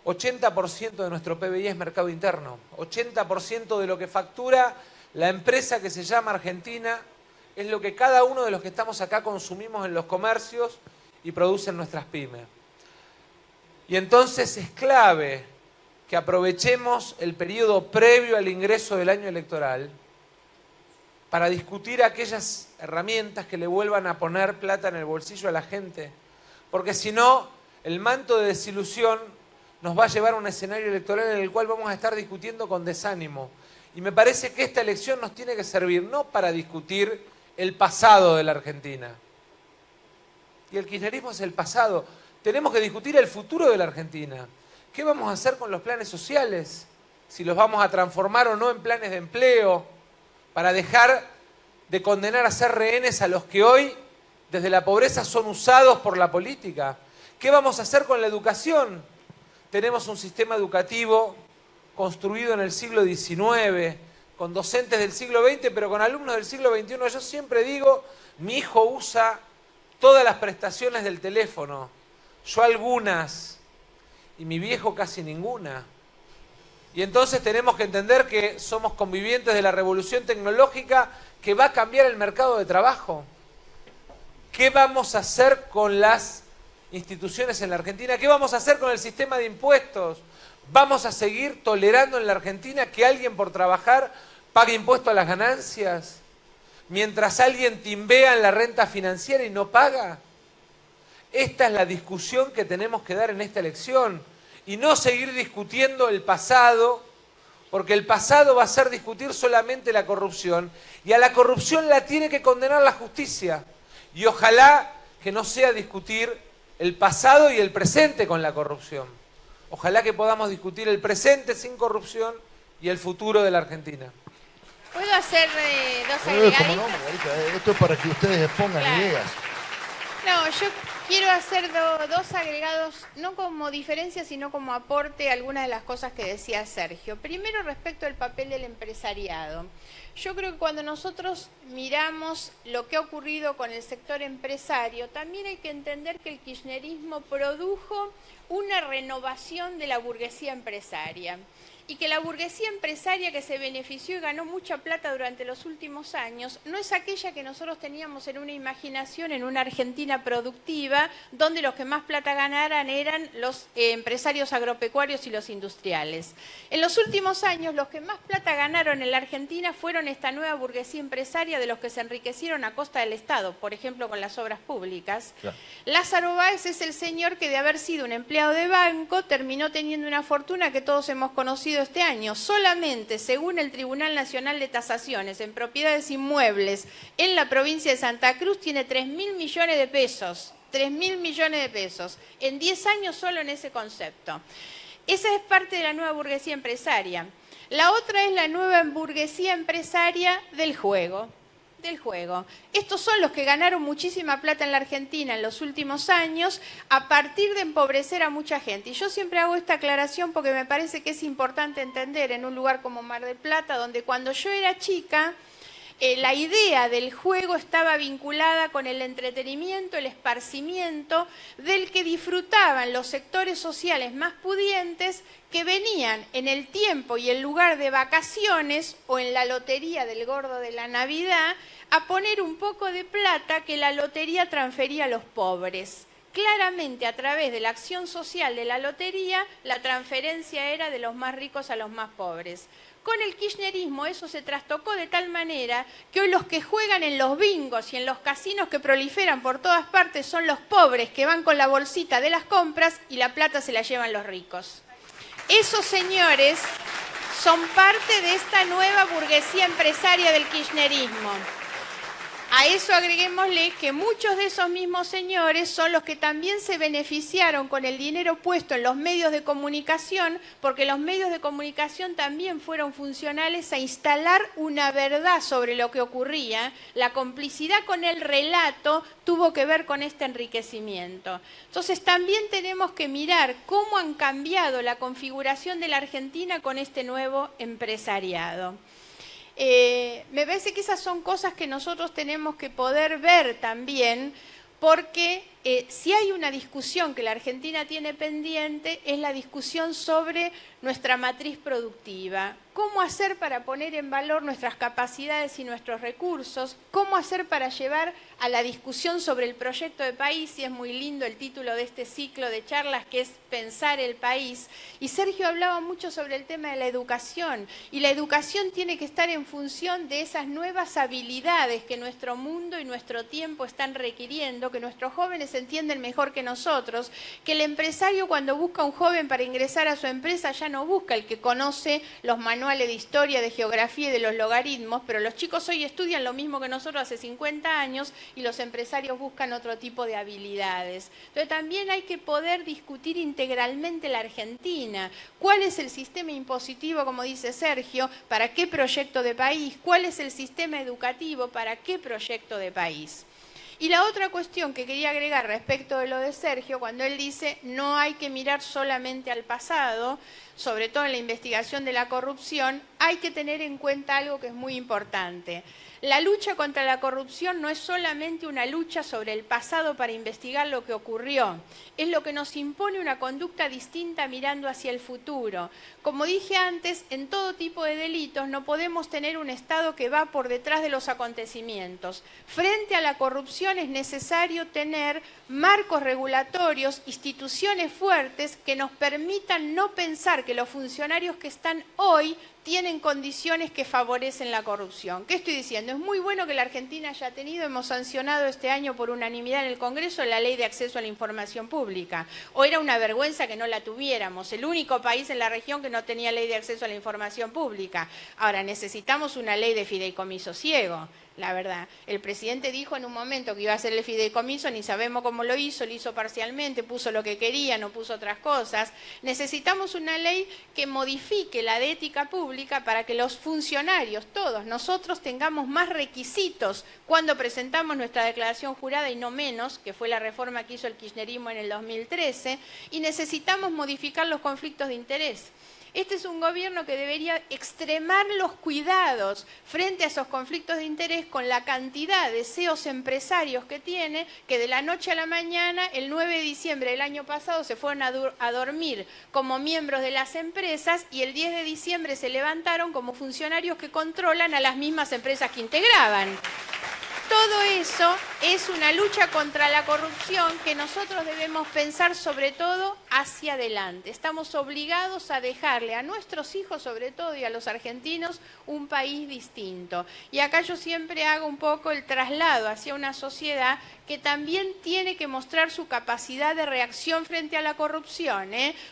80% de nuestro PBI es mercado interno. 80% de lo que factura la empresa que se llama Argentina es lo que cada uno de los que estamos acá consumimos en los comercios y producen nuestras pymes. Y entonces es clave que aprovechemos el periodo previo al ingreso del año electoral para discutir aquellas herramientas que le vuelvan a poner plata en el bolsillo a la gente. Porque si no, el manto de desilusión nos va a llevar a un escenario electoral en el cual vamos a estar discutiendo con desánimo. Y me parece que esta elección nos tiene que servir no para discutir el pasado de la Argentina. Y el kirchnerismo es el pasado. Tenemos que discutir el futuro de la Argentina. ¿Qué vamos a hacer con los planes sociales? si los vamos a transformar o no en planes de empleo, para dejar de condenar a ser rehenes a los que hoy, desde la pobreza, son usados por la política. ¿Qué vamos a hacer con la educación? Tenemos un sistema educativo construido en el siglo XIX, con docentes del siglo XX, pero con alumnos del siglo XXI. Yo siempre digo, mi hijo usa todas las prestaciones del teléfono, yo algunas, y mi viejo casi ninguna. Y entonces tenemos que entender que somos convivientes de la revolución tecnológica que va a cambiar el mercado de trabajo. ¿Qué vamos a hacer con las instituciones en la Argentina? ¿Qué vamos a hacer con el sistema de impuestos? ¿Vamos a seguir tolerando en la Argentina que alguien por trabajar pague impuesto a las ganancias, mientras alguien timbea en la renta financiera y no paga? Esta es la discusión que tenemos que dar en esta elección, y no seguir discutiendo el pasado, porque el pasado va a ser discutir solamente la corrupción, y a la corrupción la tiene que condenar la justicia, y ojalá que no sea discutir el pasado y el presente con la corrupción. Ojalá que podamos discutir el presente sin corrupción y el futuro de la Argentina. ¿Puedo hacer dos ¿Cómo agregaditos? no, Margarita? Esto es para que ustedes expongan Claro. ideas. No, yo quiero hacer dos agregados, no como diferencia, sino como aporte a algunas de las cosas que decía Sergio. Primero, respecto al papel del empresariado. Yo creo que cuando nosotros miramos lo que ha ocurrido con el sector empresario, también hay que entender que el kirchnerismo produjo una renovación de la burguesía empresaria. Y que la burguesía empresaria que se benefició y ganó mucha plata durante los últimos años no es aquella que nosotros teníamos en una imaginación en una Argentina productiva, donde los que más plata ganaran eran los empresarios agropecuarios y los industriales. En los últimos años, los que más plata ganaron en la Argentina fueron esta nueva burguesía empresaria de los que se enriquecieron a costa del Estado, por ejemplo, con las obras públicas. Claro. Lázaro Báez es el señor que, de haber sido un empleado de banco, terminó teniendo una fortuna que todos hemos conocido este año. Solamente, según el Tribunal Nacional de Tasaciones, en propiedades inmuebles en la provincia de Santa Cruz, tiene 3.000 millones de pesos. 3.000 millones de pesos. En 10 años solo en ese concepto. Esa es parte de la nueva burguesía empresaria. La otra es la nueva burguesía empresaria del juego. Estos son los que ganaron muchísima plata en la Argentina en los últimos años a partir de empobrecer a mucha gente. Y yo siempre hago esta aclaración porque me parece que es importante entender en un lugar como Mar del Plata, donde cuando yo era chica, la idea del juego estaba vinculada con el entretenimiento, el esparcimiento, del que disfrutaban los sectores sociales más pudientes que venían en el tiempo y el lugar de vacaciones o en la lotería del gordo de la Navidad a poner un poco de plata que la lotería transfería a los pobres. Claramente, a través de la acción social de la lotería, la transferencia era de los más ricos a los más pobres. Con el kirchnerismo eso se trastocó de tal manera que hoy los que juegan en los bingos y en los casinos que proliferan por todas partes son los pobres que van con la bolsita de las compras y la plata se la llevan los ricos. Esos señores son parte de esta nueva burguesía empresaria del kirchnerismo. A eso agreguémosle que muchos de esos mismos señores son los que también se beneficiaron con el dinero puesto en los medios de comunicación, porque los medios de comunicación también fueron funcionales a instalar una verdad sobre lo que ocurría. La complicidad con el relato tuvo que ver con este enriquecimiento. Entonces también tenemos que mirar cómo han cambiado la configuración de la Argentina con este nuevo empresariado. Me parece que esas son cosas que nosotros tenemos que poder ver también, porque si hay una discusión que la Argentina tiene pendiente es la discusión sobre nuestra matriz productiva. ¿Cómo hacer para poner en valor nuestras capacidades y nuestros recursos? ¿Cómo hacer para llevar a la discusión sobre el proyecto de país? Y es muy lindo el título de este ciclo de charlas, que es Pensar el País. Y Sergio hablaba mucho sobre el tema de la educación. Y la educación tiene que estar en función de esas nuevas habilidades que nuestro mundo y nuestro tiempo están requiriendo, que nuestros jóvenes entienden mejor que nosotros, que el empresario cuando busca un joven para ingresar a su empresa ya no busca el que conoce los manuales de historia, de geografía y de los logaritmos, pero los chicos hoy estudian lo mismo que nosotros hace 50 años y los empresarios buscan otro tipo de habilidades. Entonces también hay que poder discutir integralmente la Argentina. ¿Cuál es el sistema impositivo, como dice Sergio, para qué proyecto de país? ¿Cuál es el sistema educativo, para qué proyecto de país? Y la otra cuestión que quería agregar respecto de lo de Sergio, cuando él dice no hay que mirar solamente al pasado, sobre todo en la investigación de la corrupción, hay que tener en cuenta algo que es muy importante. La lucha contra la corrupción no es solamente una lucha sobre el pasado para investigar lo que ocurrió, es lo que nos impone una conducta distinta mirando hacia el futuro. Como dije antes, en todo tipo de delitos no podemos tener un Estado que va por detrás de los acontecimientos. Frente a la corrupción es necesario tener marcos regulatorios, instituciones fuertes que nos permitan no pensar que los funcionarios que están hoy tienen condiciones que favorecen la corrupción. ¿Qué estoy diciendo? Es muy bueno que la Argentina haya tenido, hemos sancionado este año por unanimidad en el Congreso la Ley de Acceso a la Información Pública. O era una vergüenza que no la tuviéramos, el único país en la región que no tenía Ley de Acceso a la Información Pública. Ahora, necesitamos una ley de fideicomiso ciego. La verdad, el presidente dijo en un momento que iba a hacer el fideicomiso, ni sabemos cómo lo hizo parcialmente, puso lo que quería, no puso otras cosas. Necesitamos una ley que modifique la de ética pública para que los funcionarios, todos nosotros, tengamos más requisitos cuando presentamos nuestra declaración jurada y no menos, que fue la reforma que hizo el kirchnerismo en el 2013, y necesitamos modificar los conflictos de interés. Este es un gobierno que debería extremar los cuidados frente a esos conflictos de interés con la cantidad de CEOs empresarios que tiene, que de la noche a la mañana, el 9 de diciembre del año pasado, se fueron a dormir como miembros de las empresas y el 10 de diciembre se levantaron como funcionarios que controlan a las mismas empresas que integraban. Todo eso es una lucha contra la corrupción que nosotros debemos pensar sobre todo hacia adelante. Estamos obligados a dejarle a nuestros hijos, sobre todo, y a los argentinos, un país distinto. Y acá yo siempre hago un poco el traslado hacia una sociedad que también tiene que mostrar su capacidad de reacción frente a la corrupción,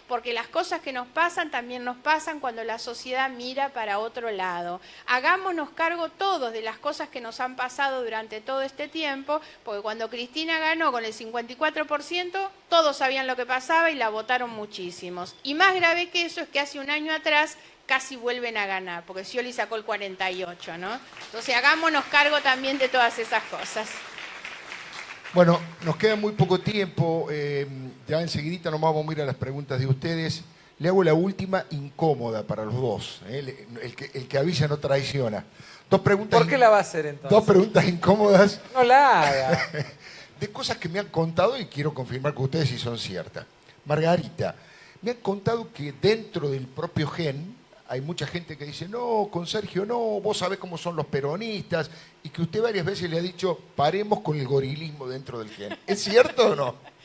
porque las cosas que nos pasan también nos pasan cuando la sociedad mira para otro lado. Hagámonos cargo todos de las cosas que nos han pasado durante todo este tiempo, porque cuando Cristina ganó con el 54%, todos sabían lo que pasaba y la votaron muchísimos. Y más grave que eso es que hace un año atrás casi vuelven a ganar, porque Scioli sacó el 48%, ¿no? Entonces hagámonos cargo también de todas esas cosas. Bueno, nos queda muy poco tiempo, ya enseguidita nos vamos a ir a las preguntas de ustedes. Le hago la última incómoda para los dos, el que avisa no traiciona. Dos preguntas. ¿Por qué la va a hacer entonces? Dos preguntas incómodas. No la haga. De cosas que me han contado y quiero confirmar con ustedes si son ciertas. Margarita, me han contado que dentro del propio GEN hay mucha gente que dice, no, con Sergio no, vos sabés cómo son los peronistas, y que usted varias veces le ha dicho, paremos con el gorilismo dentro del GEN. ¿Es cierto o no?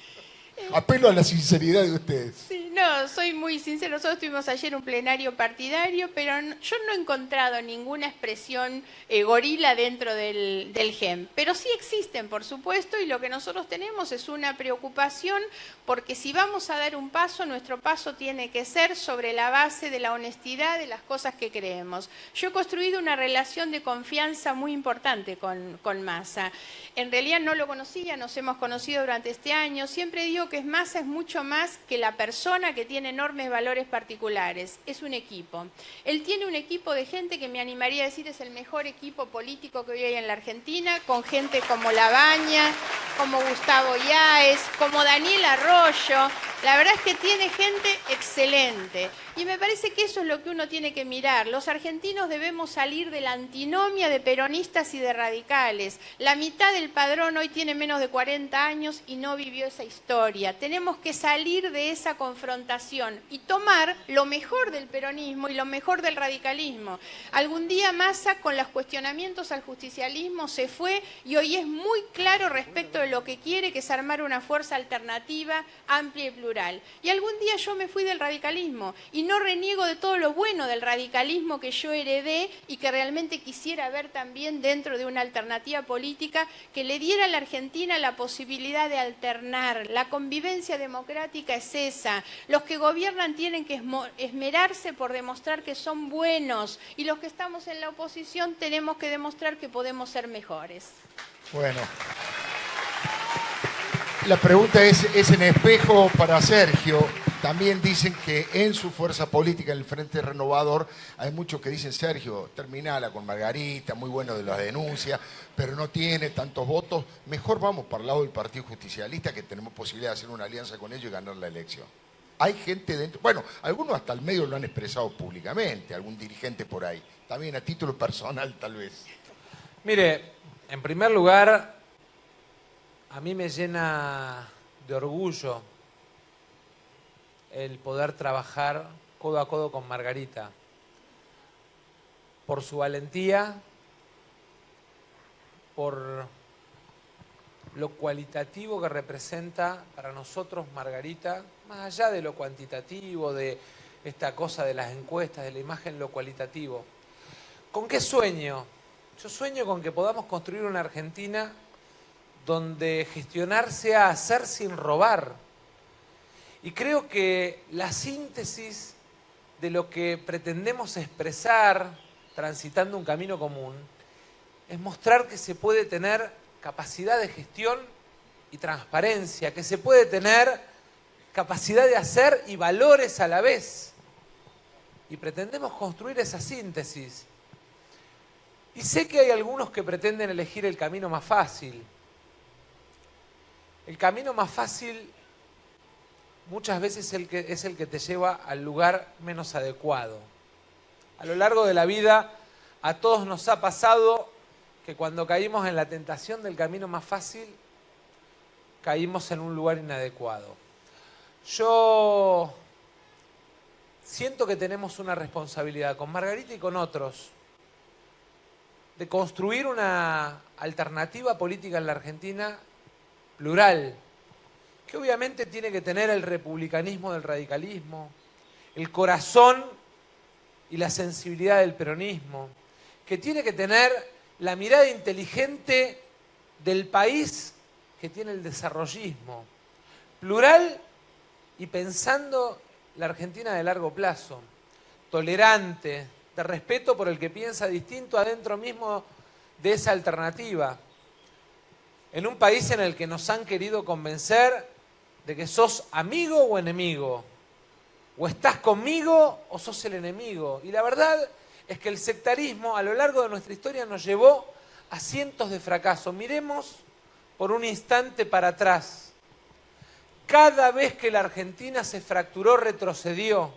Apelo a la sinceridad de ustedes. Sí, no, soy muy sincero. Nosotros tuvimos ayer un plenario partidario, pero yo no he encontrado ninguna expresión gorila dentro del GEM. Pero sí existen, por supuesto, y lo que nosotros tenemos es una preocupación, porque si vamos a dar un paso, nuestro paso tiene que ser sobre la base de la honestidad de las cosas que creemos. Yo he construido una relación de confianza muy importante con Massa. En realidad no lo conocía, nos hemos conocido durante este año. Siempre digo que Massa es mucho más que la persona que tiene enormes valores particulares. Es un equipo. Él tiene un equipo de gente que me animaría a decir es el mejor equipo político que hoy hay en la Argentina, con gente como Labaña, como Gustavo Yáez, como Daniel Arroyo. La verdad es que tiene gente excelente. Y me parece que eso es lo que uno tiene que mirar. Los argentinos debemos salir de la antinomia de peronistas y de radicales. La mitad del padrón hoy tiene menos de 40 años y no vivió esa historia. Tenemos que salir de esa confrontación y tomar lo mejor del peronismo y lo mejor del radicalismo. Algún día Massa, con los cuestionamientos al justicialismo, se fue y hoy es muy claro respecto de lo que quiere, que es armar una fuerza alternativa, amplia y plural. Y algún día yo me fui del radicalismo y no reniego de todo lo bueno del radicalismo que yo heredé y que realmente quisiera ver también dentro de una alternativa política que le diera a la Argentina la posibilidad de alternar. La convivencia democrática es esa. Los que gobiernan tienen que esmerarse por demostrar que son buenos y los que estamos en la oposición tenemos que demostrar que podemos ser mejores. Bueno. La pregunta es en espejo para Sergio. También dicen que en su fuerza política, en el Frente Renovador, hay muchos que dicen, Sergio, terminala con Margarita, muy bueno de las denuncias, pero no tiene tantos votos. Mejor vamos para el lado del Partido Justicialista, que tenemos posibilidad de hacer una alianza con ellos y ganar la elección. Hay gente dentro, bueno, algunos hasta el medio lo han expresado públicamente, algún dirigente por ahí. También a título personal, tal vez. Mire, en primer lugar, a mí me llena de orgullo el poder trabajar codo a codo con Margarita, por su valentía, por lo cualitativo que representa para nosotros Margarita, más allá de lo cuantitativo, de esta cosa de las encuestas, de la imagen, lo cualitativo. ¿Con qué sueño? Yo sueño con que podamos construir una Argentina donde gestionar sea hacer sin robar. Y creo que la síntesis de lo que pretendemos expresar transitando un camino común es mostrar que se puede tener capacidad de gestión y transparencia, que se puede tener capacidad de hacer y valores a la vez. Y pretendemos construir esa síntesis. Y sé que hay algunos que pretenden elegir el camino más fácil. El camino más fácil muchas veces es el que te lleva al lugar menos adecuado. A lo largo de la vida, a todos nos ha pasado que cuando caímos en la tentación del camino más fácil, caímos en un lugar inadecuado. Yo siento que tenemos una responsabilidad con Margarita y con otros de construir una alternativa política en la Argentina plural, que obviamente tiene que tener el republicanismo del radicalismo, el corazón y la sensibilidad del peronismo, que tiene que tener la mirada inteligente del país que tiene el desarrollismo, plural y pensando la Argentina de largo plazo, tolerante, de respeto por el que piensa distinto adentro mismo de esa alternativa, en un país en el que nos han querido convencer de que sos amigo o enemigo, o estás conmigo o sos el enemigo. Y la verdad es que el sectarismo a lo largo de nuestra historia nos llevó a cientos de fracasos. Miremos por un instante para atrás. Cada vez que la Argentina se fracturó, retrocedió.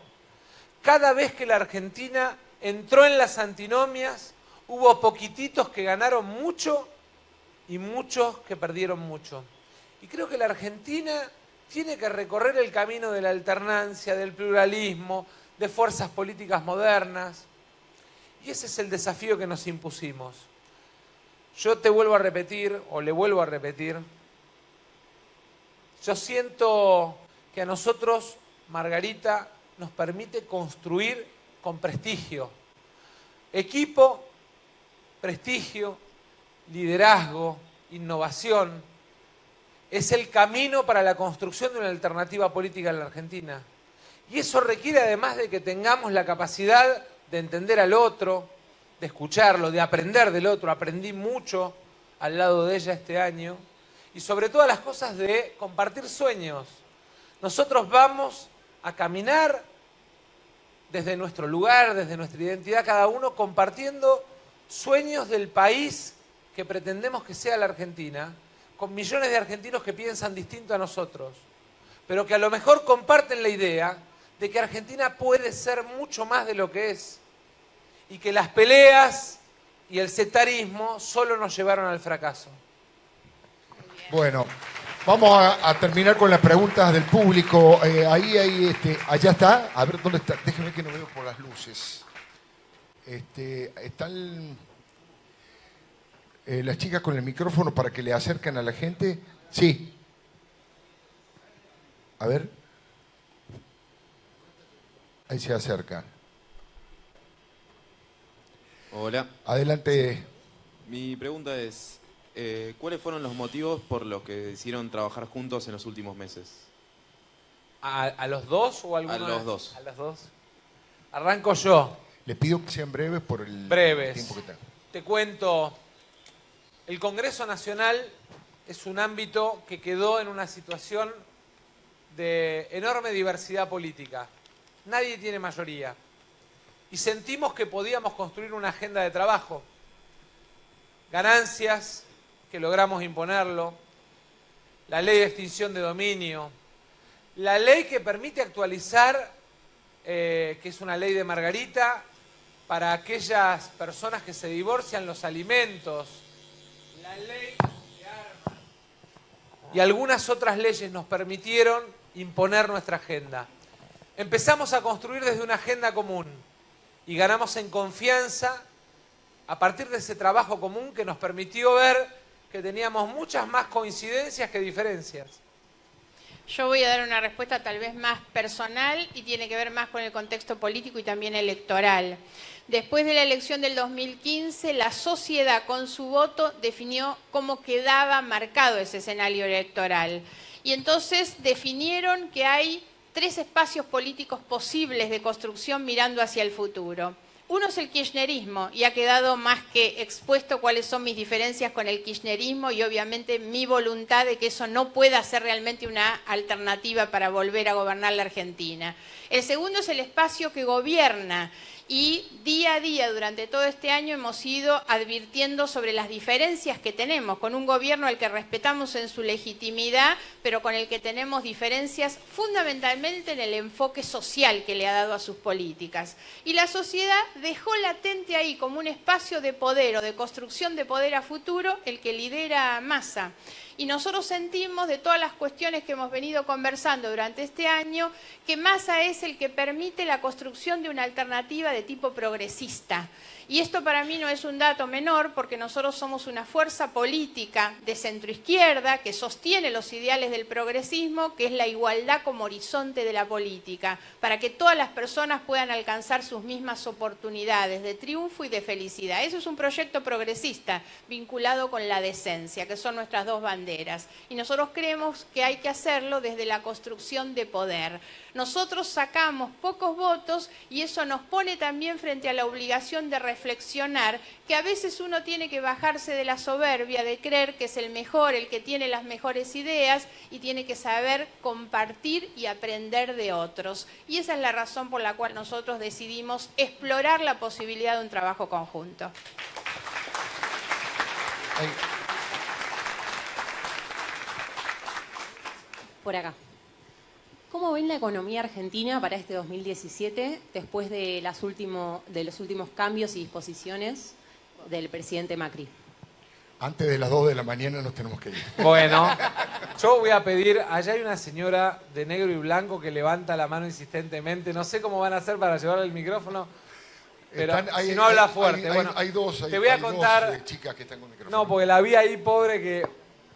Cada vez que la Argentina entró en las antinomias, hubo poquititos que ganaron mucho y muchos que perdieron mucho. Y creo que la Argentina tiene que recorrer el camino de la alternancia, del pluralismo, de fuerzas políticas modernas. Y ese es el desafío que nos impusimos. Yo te vuelvo a repetir, o le vuelvo a repetir, yo siento que a nosotros, Margarita, nos permite construir con prestigio. Equipo, prestigio, liderazgo, innovación. Es el camino para la construcción de una alternativa política en la Argentina. Y eso requiere además de que tengamos la capacidad de entender al otro, de escucharlo, de aprender del otro. Aprendí mucho al lado de ella este año. Y sobre todas las cosas de compartir sueños. Nosotros vamos a caminar desde nuestro lugar, desde nuestra identidad, cada uno compartiendo sueños del país que pretendemos que sea la Argentina, con millones de argentinos que piensan distinto a nosotros, pero que a lo mejor comparten la idea de que Argentina puede ser mucho más de lo que es, y que las peleas y el sectarismo solo nos llevaron al fracaso. Bueno, vamos a terminar con las preguntas del público. Allá está. A ver, ¿dónde está? Déjeme que no veo por las luces. Están las chicas con el micrófono para que le acerquen a la gente. Sí. A ver. Ahí se acerca. Hola. Adelante. Mi pregunta es, ¿cuáles fueron los motivos por los que decidieron trabajar juntos en los últimos meses? ¿A los dos o a alguno? A los dos. A los dos. Arranco yo. Les pido que sean breves por el Breves. tiempo que tengo. Te cuento. el Congreso Nacional es un ámbito que quedó en una situación de enorme diversidad política. Nadie tiene mayoría. Y sentimos que podíamos construir una agenda de trabajo. Ganancias, que logramos imponerlo, la ley de extinción de dominio, la ley que permite actualizar, que es una ley de Margarita, para aquellas personas que se divorcian los alimentos, la ley de armas y algunas otras leyes nos permitieron imponer nuestra agenda. Empezamos a construir desde una agenda común y ganamos en confianza a partir de ese trabajo común que nos permitió ver que teníamos muchas más coincidencias que diferencias. Yo voy a dar una respuesta tal vez más personal y tiene que ver más con el contexto político y también electoral. Después de la elección del 2015, la sociedad con su voto definió cómo quedaba marcado ese escenario electoral. Y entonces definieron que hay 3 espacios políticos posibles de construcción mirando hacia el futuro. Uno es el kirchnerismo y ha quedado más que expuesto cuáles son mis diferencias con el kirchnerismo y obviamente mi voluntad de que eso no pueda ser realmente una alternativa para volver a gobernar la Argentina. El segundo es el espacio que gobierna y día a día durante todo este año hemos ido advirtiendo sobre las diferencias que tenemos con un gobierno al que respetamos en su legitimidad, pero con el que tenemos diferencias fundamentalmente en el enfoque social que le ha dado a sus políticas. Y la sociedad dejó latente ahí como un espacio de poder o de construcción de poder a futuro el que lidera Massa. Y nosotros sentimos, de todas las cuestiones que hemos venido conversando durante este año, que Massa es el que permite la construcción de una alternativa de tipo progresista. Y esto para mí no es un dato menor porque nosotros somos una fuerza política de centroizquierda que sostiene los ideales del progresismo, que es la igualdad como horizonte de la política, para que todas las personas puedan alcanzar sus mismas oportunidades de triunfo y de felicidad. Eso es un proyecto progresista vinculado con la decencia, que son nuestras 2 banderas. Y nosotros creemos que hay que hacerlo desde la construcción de poder. Nosotros sacamos pocos votos y eso nos pone también frente a la obligación de reflexionar que a veces uno tiene que bajarse de la soberbia de creer que es el mejor, el que tiene las mejores ideas y tiene que saber compartir y aprender de otros. Y esa es la razón por la cual nosotros decidimos explorar la posibilidad de un trabajo conjunto. Por acá. ¿Cómo ven la economía argentina para este 2017 después de los últimos cambios y disposiciones del presidente Macri? Antes de las 2 de la mañana nos tenemos que ir. Bueno, yo voy a pedir, allá hay una señora de negro y blanco que levanta la mano insistentemente, no sé cómo van a hacer para llevarle el micrófono, pero si no habla fuerte. Hay dos chicas que están con micrófono. No, porque la vi ahí pobre que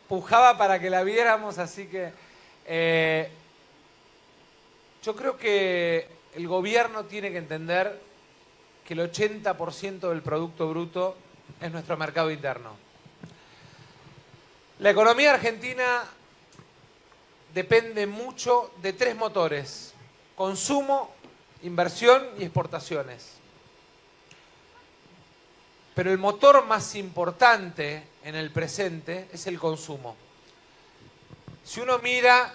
pujaba para que la viéramos, así que... yo creo que el gobierno tiene que entender que el 80% del Producto Bruto es nuestro mercado interno. La economía argentina depende mucho de 3 motores: consumo, inversión y exportaciones. Pero el motor más importante en el presente es el consumo. Si uno mira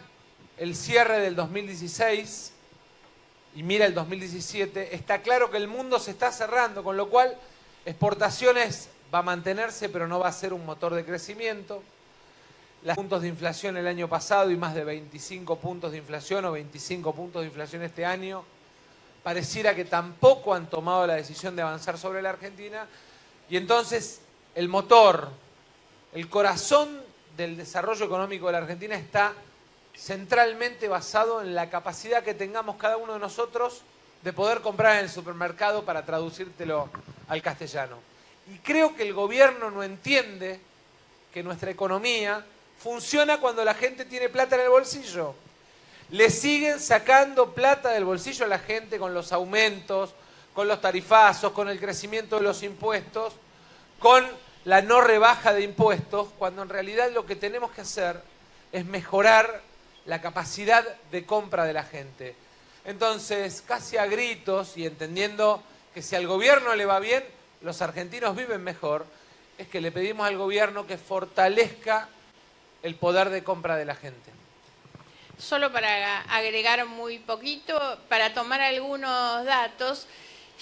el cierre del 2016 y mira el 2017, está claro que el mundo se está cerrando, con lo cual exportaciones va a mantenerse, pero no va a ser un motor de crecimiento. Los puntos de inflación el año pasado y más de 25 puntos de inflación o 25 puntos de inflación este año, pareciera que tampoco han tomado la decisión de avanzar sobre la Argentina. Y entonces el motor, el corazón del desarrollo económico de la Argentina está centralmente basado en la capacidad que tengamos cada uno de nosotros de poder comprar en el supermercado, para traducírtelo al castellano. Y creo que el gobierno no entiende que nuestra economía funciona cuando la gente tiene plata en el bolsillo. Le siguen sacando plata del bolsillo a la gente con los aumentos, con los tarifazos, con el crecimiento de los impuestos, con la no rebaja de impuestos, cuando en realidad lo que tenemos que hacer es mejorar la capacidad de compra de la gente. Entonces, casi a gritos y entendiendo que si al gobierno le va bien, los argentinos viven mejor, es que le pedimos al gobierno que fortalezca el poder de compra de la gente. Solo para agregar muy poquito, para tomar algunos datos,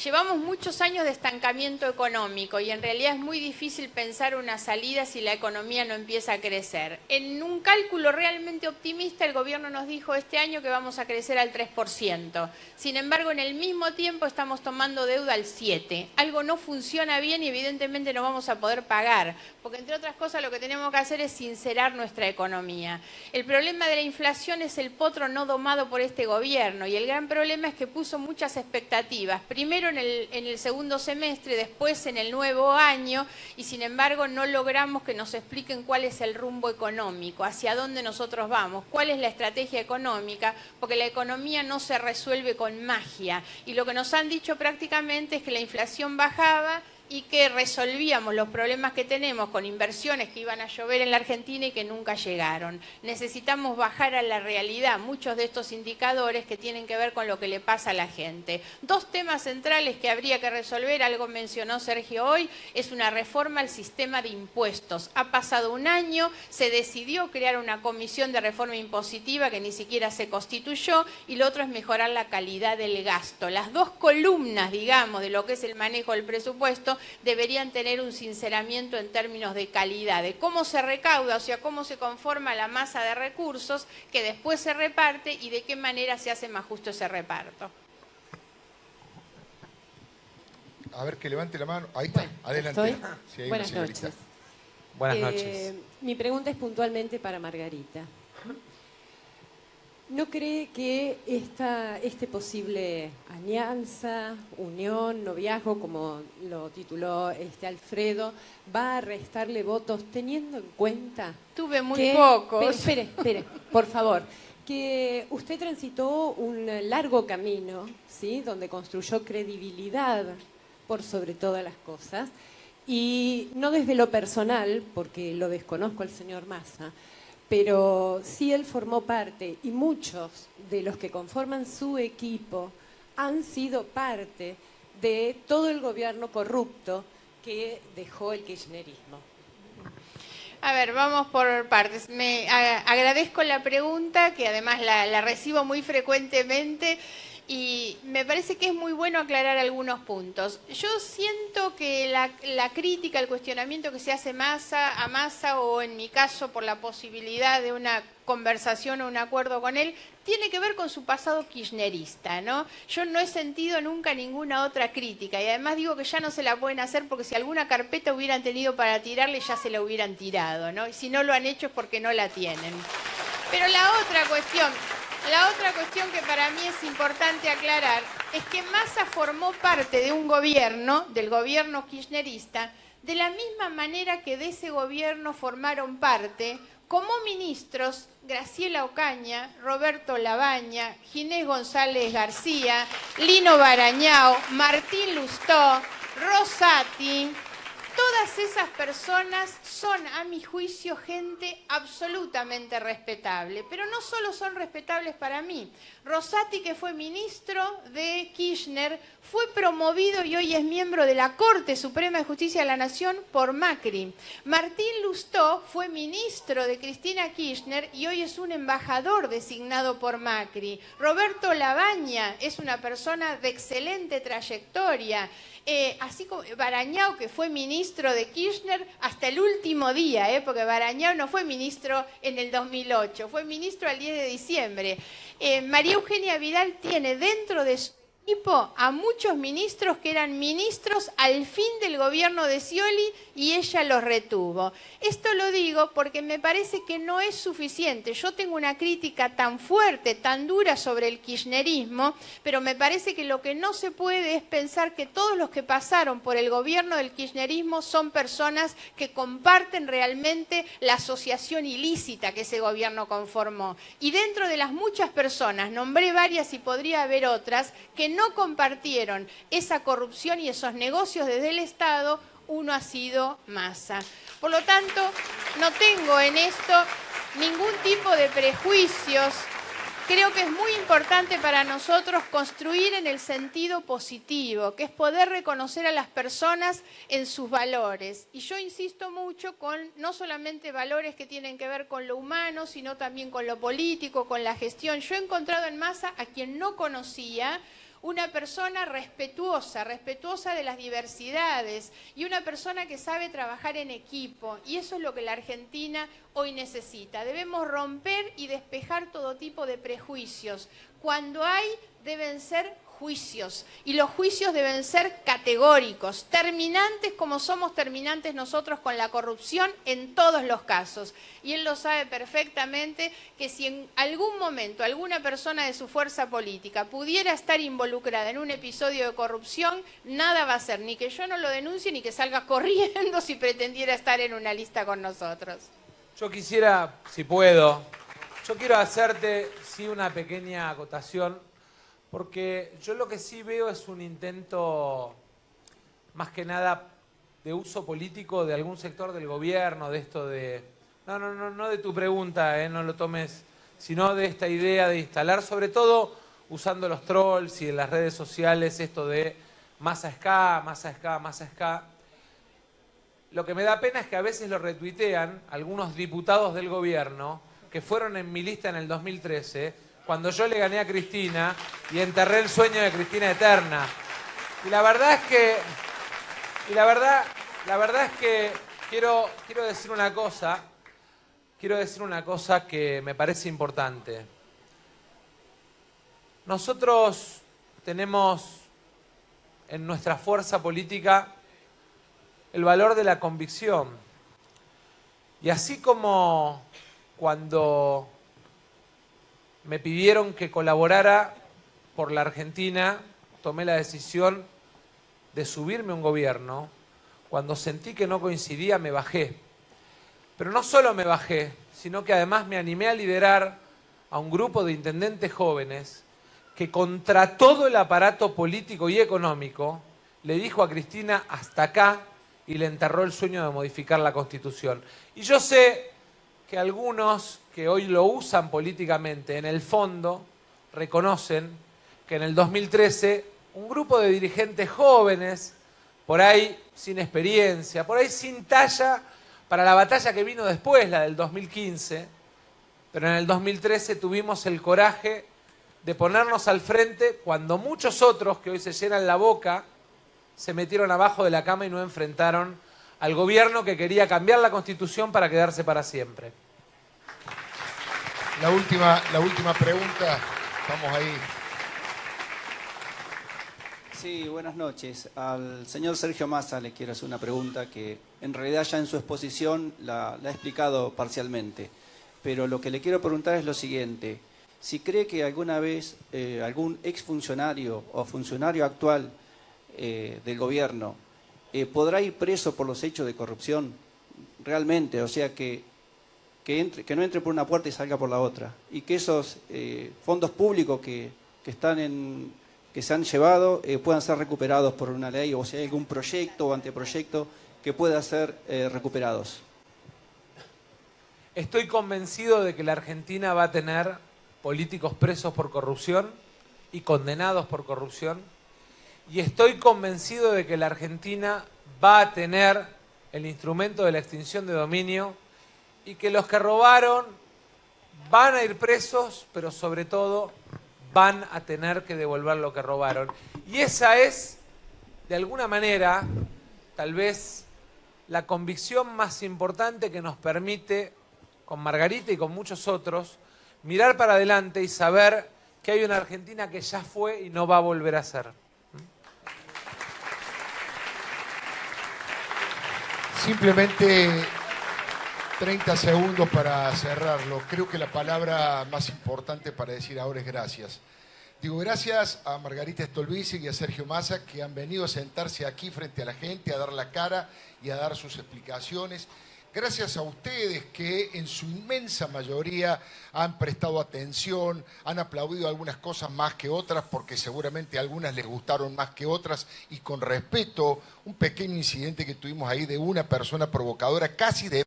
llevamos muchos años de estancamiento económico y en realidad es muy difícil pensar una salida si la economía no empieza a crecer. En un cálculo realmente optimista, el gobierno nos dijo este año que vamos a crecer al 3%. Sin embargo, en el mismo tiempo estamos tomando deuda al 7%. Algo no funciona bien y evidentemente no vamos a poder pagar, porque entre otras cosas lo que tenemos que hacer es sincerar nuestra economía. El problema de la inflación es el potro no domado por este gobierno y el gran problema es que puso muchas expectativas. Primero en el segundo semestre, después en el nuevo año, y sin embargo no logramos que nos expliquen cuál es el rumbo económico, hacia dónde nosotros vamos, cuál es la estrategia económica, porque la economía no se resuelve con magia. Y lo que nos han dicho prácticamente es que la inflación bajaba y que resolvíamos los problemas que tenemos con inversiones que iban a llover en la Argentina y que nunca llegaron. Necesitamos bajar a la realidad muchos de estos indicadores que tienen que ver con lo que le pasa a la gente. Dos temas centrales que habría que resolver, algo mencionó Sergio hoy, es una reforma al sistema de impuestos. Ha pasado un año, se decidió crear una comisión de reforma impositiva que ni siquiera se constituyó, y lo otro es mejorar la calidad del gasto. Las dos columnas, digamos, de lo que es el manejo del presupuesto deberían tener un sinceramiento en términos de calidad, de cómo se recauda, o sea, cómo se conforma la masa de recursos que después se reparte y de qué manera se hace más justo ese reparto. A ver, que levante la mano. Ahí está, adelante. Sí, Buenas noches. Buenas noches. Mi pregunta es puntualmente para Margarita. ¿No cree que este posible alianza, unión, noviazgo, como lo tituló Alfredo, va a restarle votos teniendo en cuenta? Tuve muy pocos. Espere, por favor. Que usted transitó un largo camino, ¿sí?, donde construyó credibilidad por sobre todas las cosas, y no desde lo personal, porque lo desconozco al señor Massa, pero sí él formó parte, y muchos de los que conforman su equipo han sido parte de todo el gobierno corrupto que dejó el kirchnerismo. A ver, vamos por partes. Agradezco la pregunta, que además la recibo muy frecuentemente, y me parece que es muy bueno aclarar algunos puntos. Yo siento que la crítica, el cuestionamiento que se hace a Massa, o en mi caso por la posibilidad de una conversación o un acuerdo con él, tiene que ver con su pasado kirchnerista, ¿no? Yo no he sentido nunca ninguna otra crítica, y además digo que ya no se la pueden hacer porque si alguna carpeta hubieran tenido para tirarle ya se la hubieran tirado, ¿no? Y si no lo han hecho es porque no la tienen. Pero la otra cuestión que para mí es importante aclarar es que Massa formó parte de un gobierno, del gobierno kirchnerista, de la misma manera que de ese gobierno formaron parte como ministros Graciela Ocaña, Roberto Labaña, Ginés González García, Lino Barañao, Martín Lustó, Rosati. Todas esas personas son, a mi juicio, gente absolutamente respetable, pero no solo son respetables para mí. Rosati, que fue ministro de Kirchner, fue promovido y hoy es miembro de la Corte Suprema de Justicia de la Nación por Macri. Martín Lustó fue ministro de Cristina Kirchner y hoy es un embajador designado por Macri. Roberto Labaña es una persona de excelente trayectoria. Así como Barañao, que fue ministro de Kirchner hasta el último día, porque Barañao no fue ministro en el 2008, fue ministro al 10 de diciembre. María Eugenia Vidal tiene dentro de su equipo a muchos ministros que eran ministros al fin del gobierno de Scioli y ella los retuvo. Esto lo digo porque me parece que no es suficiente. Yo tengo una crítica tan fuerte, tan dura sobre el kirchnerismo, pero me parece que lo que no se puede es pensar que todos los que pasaron por el gobierno del kirchnerismo son personas que comparten realmente la asociación ilícita que ese gobierno conformó. Y dentro de las muchas personas, nombré varias y podría haber otras, que no compartieron esa corrupción y esos negocios desde el Estado, uno ha sido Massa. Por lo tanto, no tengo en esto ningún tipo de prejuicios Creo que es muy importante para nosotros construir en el sentido positivo, que es poder reconocer a las personas en sus valores. Y yo insisto mucho con no solamente valores que tienen que ver con lo humano, sino también con lo político, con la gestión. Yo he encontrado en Massa a quien no conocía, una persona respetuosa de las diversidades y una persona que sabe trabajar en equipo. Y eso es lo que la Argentina hoy necesita. Debemos romper y despejar todo tipo de prejuicios. Cuando hay, deben ser juicios. Y los juicios deben ser categóricos, terminantes como somos terminantes nosotros con la corrupción en todos los casos. Y él lo sabe perfectamente que si en algún momento alguna persona de su fuerza política pudiera estar involucrada en un episodio de corrupción, nada va a hacer, ni que yo no lo denuncie, ni que salga corriendo si pretendiera estar en una lista con nosotros. Yo quisiera, si puedo, yo quiero hacerte, sí, una pequeña acotación, porque yo lo que sí veo es un intento, más que nada, de uso político de algún sector del gobierno, de esto de... No de tu pregunta, no lo tomes, sino de esta idea de instalar, sobre todo usando los trolls y en las redes sociales, esto de Massa es K, Massa es K, Massa es K. Lo que me da pena es que a veces lo retuitean algunos diputados del gobierno que fueron en mi lista en el 2013, cuando yo le gané a Cristina y enterré el sueño de Cristina Eterna. Y la verdad es que... la verdad es que quiero decir una cosa. Quiero decir una cosa que me parece importante. Nosotros tenemos en nuestra fuerza política el valor de la convicción. Y así como cuando me pidieron que colaborara por la Argentina, tomé la decisión de subirme a un gobierno. Cuando sentí que no coincidía, me bajé. Pero no solo me bajé, sino que además me animé a liderar a un grupo de intendentes jóvenes que contra todo el aparato político y económico le dijo a Cristina hasta acá y le enterró el sueño de modificar la Constitución. Y yo sé que algunos que hoy lo usan políticamente, en el fondo reconocen que en el 2013 un grupo de dirigentes jóvenes, por ahí sin experiencia, por ahí sin talla para la batalla que vino después, la del 2015, pero en el 2013 tuvimos el coraje de ponernos al frente cuando muchos otros que hoy se llenan la boca se metieron abajo de la cama y no enfrentaron al gobierno que quería cambiar la Constitución para quedarse para siempre. La última pregunta, estamos ahí. Sí, buenas noches. Al señor Sergio Massa le quiero hacer una pregunta que en realidad ya en su exposición la ha explicado parcialmente. Pero lo que le quiero preguntar es lo siguiente. Si cree que alguna vez algún exfuncionario o funcionario actual del gobierno podrá ir preso por los hechos de corrupción realmente, o sea que no entre por una puerta y salga por la otra, y que esos fondos públicos que se han llevado puedan ser recuperados por una ley, o si hay algún proyecto o anteproyecto que pueda ser recuperados. Estoy convencido de que la Argentina va a tener políticos presos por corrupción y condenados por corrupción, y estoy convencido de que la Argentina va a tener el instrumento de la extinción de dominio y que los que robaron van a ir presos, pero sobre todo van a tener que devolver lo que robaron. Y esa es, de alguna manera, tal vez la convicción más importante que nos permite, con Margarita y con muchos otros, mirar para adelante y saber que hay una Argentina que ya fue y no va a volver a ser. Simplemente 30 segundos para cerrarlo. Creo que la palabra más importante para decir ahora es gracias. Digo gracias a Margarita Stolbizer y a Sergio Massa, que han venido a sentarse aquí frente a la gente, a dar la cara y a dar sus explicaciones. Gracias a ustedes que en su inmensa mayoría han prestado atención, han aplaudido algunas cosas más que otras, porque seguramente algunas les gustaron más que otras, y con respeto, un pequeño incidente que tuvimos ahí de una persona provocadora, casi de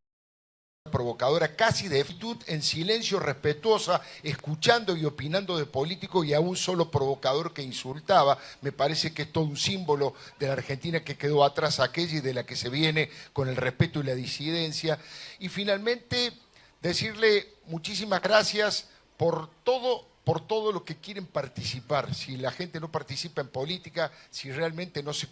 provocadora, casi de actitud en silencio, respetuosa, escuchando y opinando de políticos, y a un solo provocador que insultaba. Me parece que es todo un símbolo de la Argentina que quedó atrás aquella y de la que se viene con el respeto y la disidencia. Y finalmente, decirle muchísimas gracias por todo lo que quieren participar. Si la gente no participa en política, si realmente no se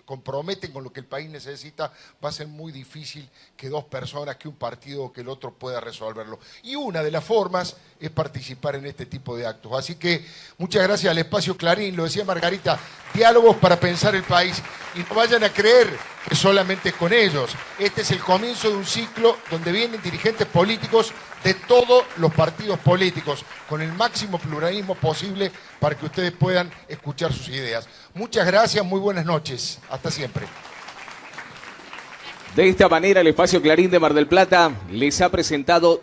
comprometen con lo que el país necesita, va a ser muy difícil que dos personas, que un partido o que el otro pueda resolverlo. Y una de las formas es participar en este tipo de actos. Así que muchas gracias al Espacio Clarín, lo decía Margarita, diálogos para pensar el país. Y no vayan a creer que solamente es con ellos. Este es el comienzo de un ciclo donde vienen dirigentes políticos de todos los partidos políticos, con el máximo pluralismo posible para que ustedes puedan escuchar sus ideas. Muchas gracias, muy buenas noches. Hasta siempre. De esta manera, el Espacio Clarín de Mar del Plata les ha presentado